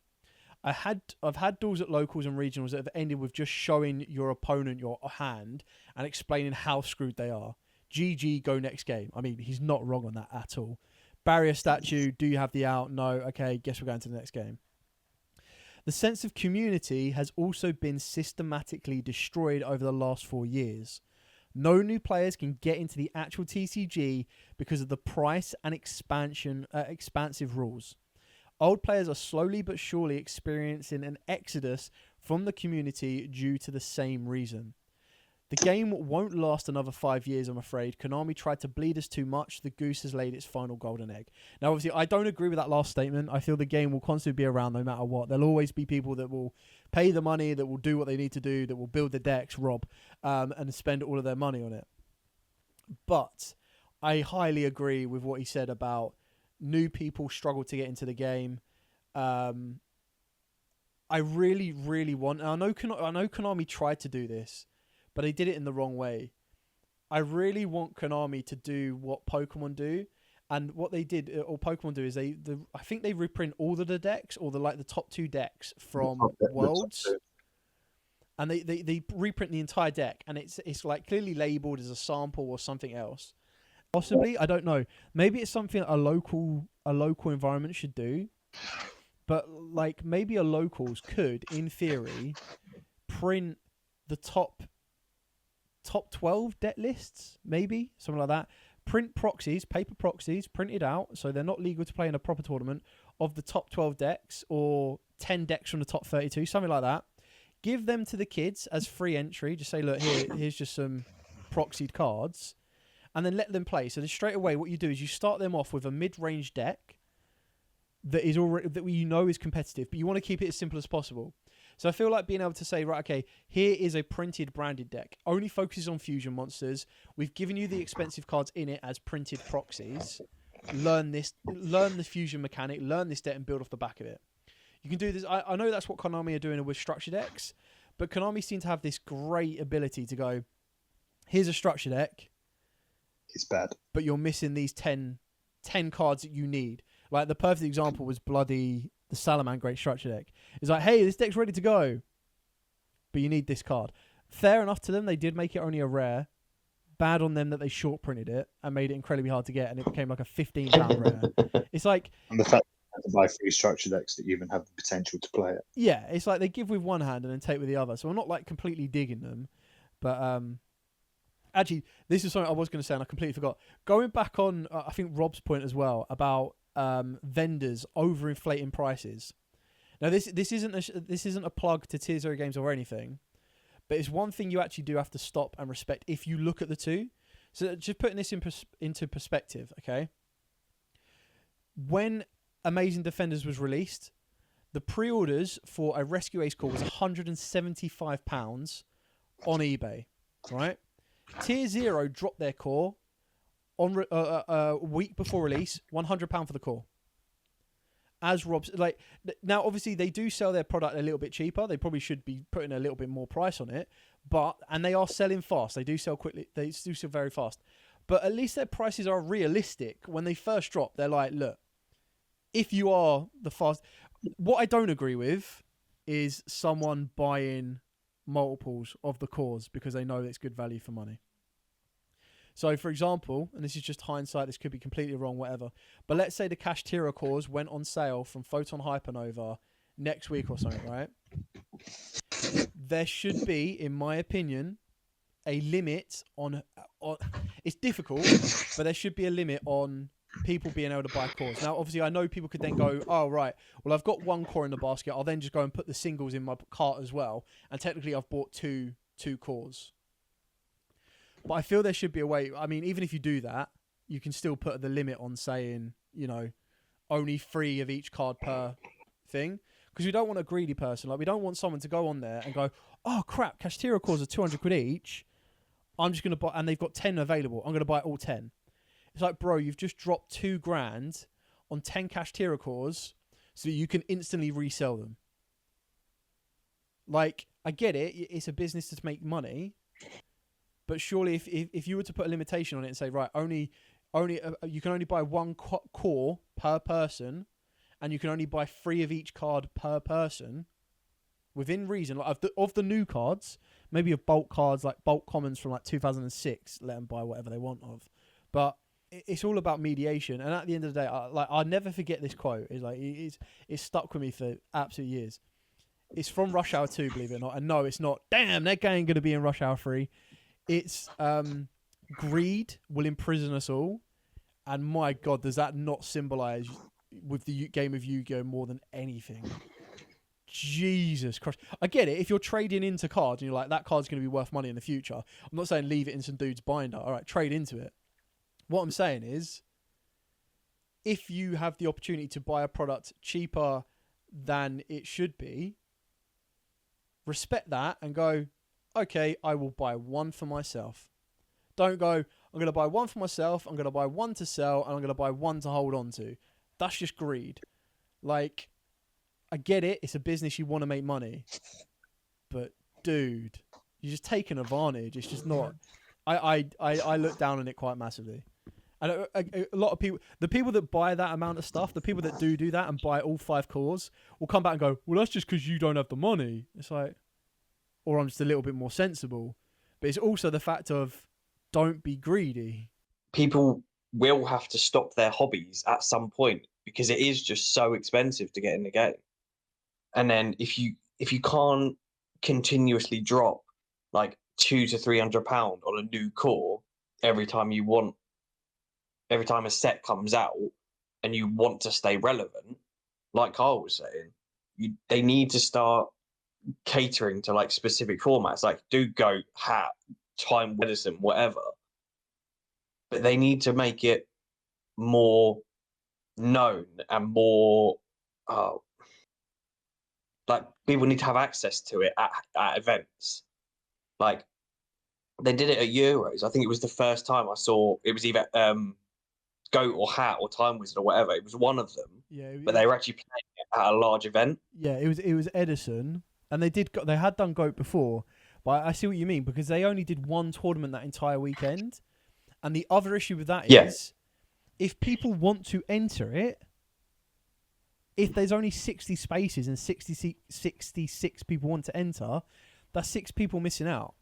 I've had duels at locals and regionals that have ended with just showing your opponent your hand and explaining how screwed they are. GG, go next game. I mean, he's not wrong on that at all. Barrier statue, do you have the out? No. Okay, guess we're going to the next game. The sense of community has also been systematically destroyed over the last 4 years. No new players can get into the actual TCG because of the price and expansive rules. Old players are slowly but surely experiencing an exodus from the community due to the same reason. The game won't last another 5 years, I'm afraid. Konami tried to bleed us too much. The goose has laid its final golden egg. Now, obviously, I don't agree with that last statement. I feel the game will constantly be around no matter what. There'll always be people that will pay the money, that will do what they need to do, that will build the decks, and spend all of their money on it. But I highly agree with what he said about new people struggle to get into the game. I really, really want... I know Konami tried to do this, but they did it in the wrong way. I really want Konami to do what Pokemon do, and what they did, or Pokemon do, is I think they reprint all of the decks, or the top 2 decks from Worlds, and they reprint the entire deck, and it's like clearly labeled as a sample or something else. Possibly, I don't know. Maybe it's something a local environment should do, but like maybe a locals could, in theory, print the top 12 deck lists, maybe something like that. Print proxies, paper proxies, printed out, so they're not legal to play in a proper tournament, of the top 12 decks or 10 decks from the top 32, something like that. Give them to the kids as free entry. Just say, look, here's just some proxied cards, and then let them play. So then straight away, what you do is you start them off with a mid-range deck that is already that you know is competitive, but you want to keep it as simple as possible. So I feel like being able to say, right, okay, here is a printed branded deck. Only focuses on fusion monsters. We've given you the expensive cards in it as printed proxies. Learn this, learn the fusion mechanic, learn this deck and build off the back of it. You can do this. I know that's what Konami are doing with structure decks, but Konami seem to have this great ability to go, here's a structure deck. It's bad. But you're missing these 10 cards that you need. Like the perfect example was bloody the Salaman Great Structure deck. It's like, hey, this deck's ready to go, but you need this card. Fair enough to them. They did make it only a rare. Bad on them that they short printed it and made it incredibly hard to get, and it became like a £15 rare. It's like, And the fact that you have to buy 3 structure decks that you even have the potential to play it. yeah, it's like they give with one hand and then take with the other. So I'm not like completely digging them, but actually, this is something I was going to say and I completely forgot. Going back on, I think Rob's point as well about vendors overinflating prices. Now this isn't a plug to Tier 0 games or anything, but it's one thing you actually do have to stop and respect if you look at the two. So just putting this into perspective, okay? When Amazing Defenders was released, the pre-orders for a Rescue Ace core was £175 on eBay, right? Tier 0 dropped their core on a week before release, £100 for the core. As Rob's like, now obviously they do sell their product a little bit cheaper. They probably should be putting a little bit more price on it, and they are selling fast. They do sell quickly. They do sell very fast, but at least their prices are realistic. When they first drop, they're like, look, if you are the fast, what I don't agree with is someone buying multiples of the cores because they know that it's good value for money. So, for example, and this is just hindsight, this could be completely wrong, whatever, but let's say the Kashtira cores went on sale from Photon Hypernova next week or something, right? There should be, in my opinion, a limit on it's difficult, but there should be a limit on people being able to buy cores. Now, obviously, I know people could then go, oh, right, well, I've got one core in the basket. I'll then just go and put the singles in my cart as well. And technically, I've bought two cores. But I feel there should be a way. I mean, even if you do that, you can still put the limit on saying, you know, only 3 of each card per thing. Because we don't want a greedy person. Like, we don't want someone to go on there and go, oh, crap, Kashtira cores are 200 quid each. I'm just going to buy, and they've got 10 available. I'm going to buy all 10. It's like, bro, you've just dropped $2,000 on 10 Kashtira cores so that you can instantly resell them. Like, I get it. It's a business to make money. But surely if you were to put a limitation on it and say, right, only you can only buy one core per person, and you can only buy 3 of each card per person, within reason, like of the new cards, maybe of bulk cards, like bulk commons from like 2006, let them buy whatever they want of. But it's all about mediation. And at the end of the day, I'll never forget this quote. It's like it's stuck with me for absolute years. It's from Rush Hour 2, believe it or not. And no, it's not. Damn, that guy ain't going to be in Rush Hour 3. It's greed will imprison us all, and my God, does that not symbolize with the game of Yu-Gi-Oh more than anything? Jesus Christ! I get it. If you're trading into cards and you're like, that card's going to be worth money in the future, I'm not saying leave it in some dude's binder. All right, trade into it. What I'm saying is, if you have the opportunity to buy a product cheaper than it should be, respect that and go, okay, I will buy one for myself. Don't go, I'm going to buy one for myself, I'm going to buy one to sell, and I'm going to buy one to hold on to. That's just greed. Like, I get it. It's a business. You want to make money. But, dude, you're just taking advantage. It's just not... I look down on it quite massively. And a lot of people... The people that buy that amount of stuff, the people that do that and buy all 5 cores, will come back and go, well, that's just because you don't have the money. It's like... Or I'm just a little bit more sensible. But it's also the fact of don't be greedy. People will have to stop their hobbies at some point because it is just so expensive to get in the game. And then if you can't continuously drop like £200 to £300 on a new core every time a set comes out and you want to stay relevant, like Carl was saying, they need to start catering to like specific formats, like do goat, hat, time medicine, whatever. But they need to make it more known and more like people need to have access to it at events. Like they did it at Euros. I think it was the first time I saw it was either Goat or Hat or Time Wizard or whatever. It was one of them. Yeah, but they were actually playing it at a large event. Yeah, it was Edison, and they had done Goat before, but I see what you mean because they only did one tournament that entire weekend, and the other issue with that is if people want to enter it, if there's only 60 spaces and 66 people want to enter, that's 6 people missing out.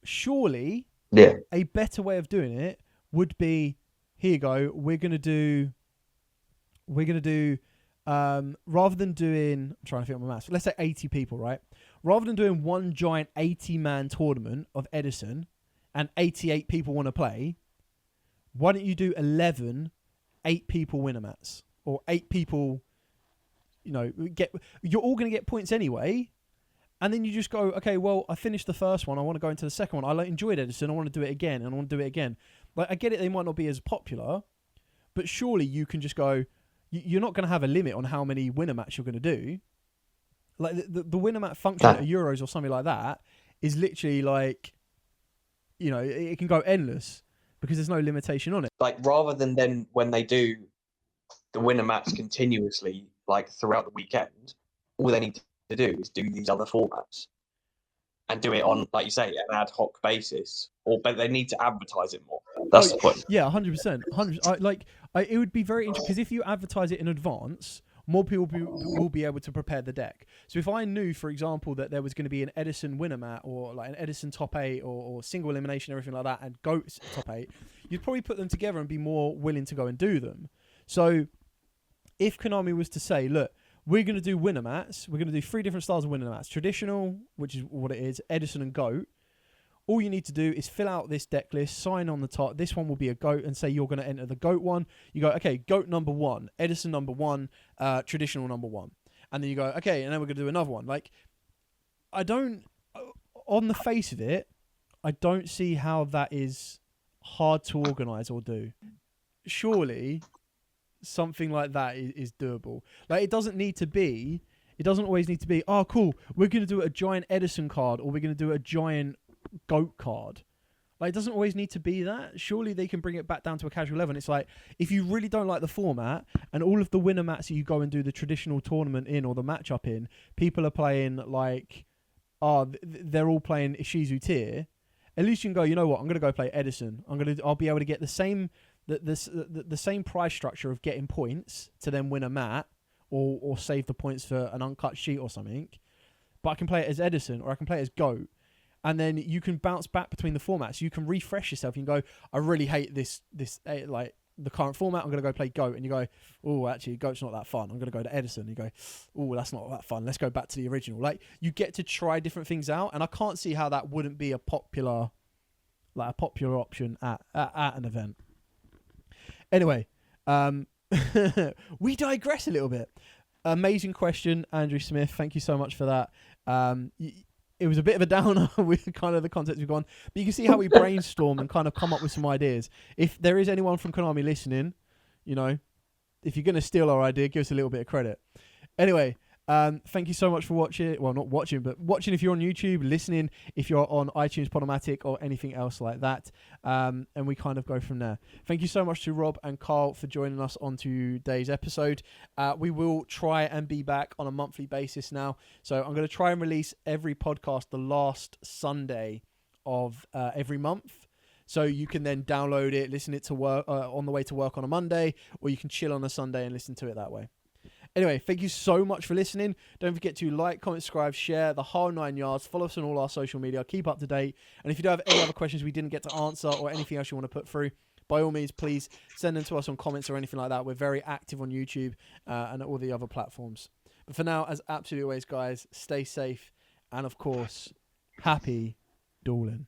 Surely, a better way of doing it would be, here you go, we're gonna do rather than doing, I'm trying to think of my maths, let's say 80 people, right? Rather than doing one giant 80-man tournament of Edison and 88 people want to play, why don't you do 11 8-people winner mats? Or 8 people, you're all going to get points anyway. And then you just go, okay, well, I finished the first one. I want to go into the second one. I enjoyed Edison. I want to do it again. And I want to do it again. Like, I get it. They might not be as popular, but surely you can just go, you're not going to have a limit on how many winner mats you're going to do. Like the winner mat function at Euros or something like that is literally like, it can go endless because there's no limitation on it. Like rather than then when they do the winner mats continuously, like throughout the weekend, all they need to do is do these other formats and do it on, like you say, an ad hoc basis. But they need to advertise it more. That's the point. Yeah, 100%. 100%. It would be very interesting because if you advertise it in advance, more people will be able to prepare the deck. So if I knew, for example, that there was going to be an Edison winner mat or like an Edison top 8 or single elimination, everything like that, and Goat top 8, you'd probably put them together and be more willing to go and do them. So if Konami was to say, look, we're going to do winner mats, we're going to do 3 different styles of winner mats, traditional, which is what it is, Edison and Goat. All you need to do is fill out this deck list, sign on the top. This one will be a Goat, and say you're going to enter the Goat one. You go, okay, Goat number 1, Edison number 1, traditional number 1. And then you go, okay, and then we're going to do another one. Like, on the face of it, I don't see how that is hard to organise or do. Surely something like that is doable. Like, it doesn't always need to be, oh, cool, we're going to do a giant Edison card, or we're going to do a giant Goat card. Like, it doesn't always need to be that. Surely they can bring it back down to a casual level. And it's like, if you really don't like the format and all of the winner mats that you go and do the traditional tournament in or the matchup in, people are playing like, they're all playing Ishizu tier. At least you can go, you know what, I'm going to go play Edison. I'll be able to get the same same price structure of getting points to then win a mat or save the points for an uncut sheet or something. But I can play it as Edison or I can play it as Goat. And then you can bounce back between the formats. You can refresh yourself. You can go, I really hate this like the current format. I'm going to go play Goat. And you go, oh, actually, Goat's not that fun. I'm going to go to Edison. You go, oh, that's not that fun. Let's go back to the original. Like, you get to try different things out. And I can't see how that wouldn't be a popular option at an event. Anyway, we digress a little bit. Amazing question, Andrew Smith. Thank you so much for that. It was a bit of a downer with kind of the context we've gone, but you can see how we brainstorm and kind of come up with some ideas. If there is anyone from Konami listening, if you're going to steal our idea, give us a little bit of credit. Anyway, thank you so much for watching. Well, not watching, but watching if you're on YouTube, listening if you're on iTunes, Podomatic, or anything else like that. And we kind of go from there. Thank you so much to Rob and Carl for joining us on today's episode. We will try and be back on a monthly basis now. So I'm going to try and release every podcast the last Sunday of every month. So you can then download it, listen it to work on the way to work on a Monday, or you can chill on a Sunday and listen to it that way. Anyway, thank you so much for listening. Don't forget to like, comment, subscribe, share the whole 9 yards. Follow us on all our social media. Keep up to date. And if you do have any other questions we didn't get to answer or anything else you want to put through, by all means, please send them to us on comments or anything like that. We're very active on YouTube and all the other platforms. But for now, as absolutely always, guys, stay safe. And of course, happy dueling.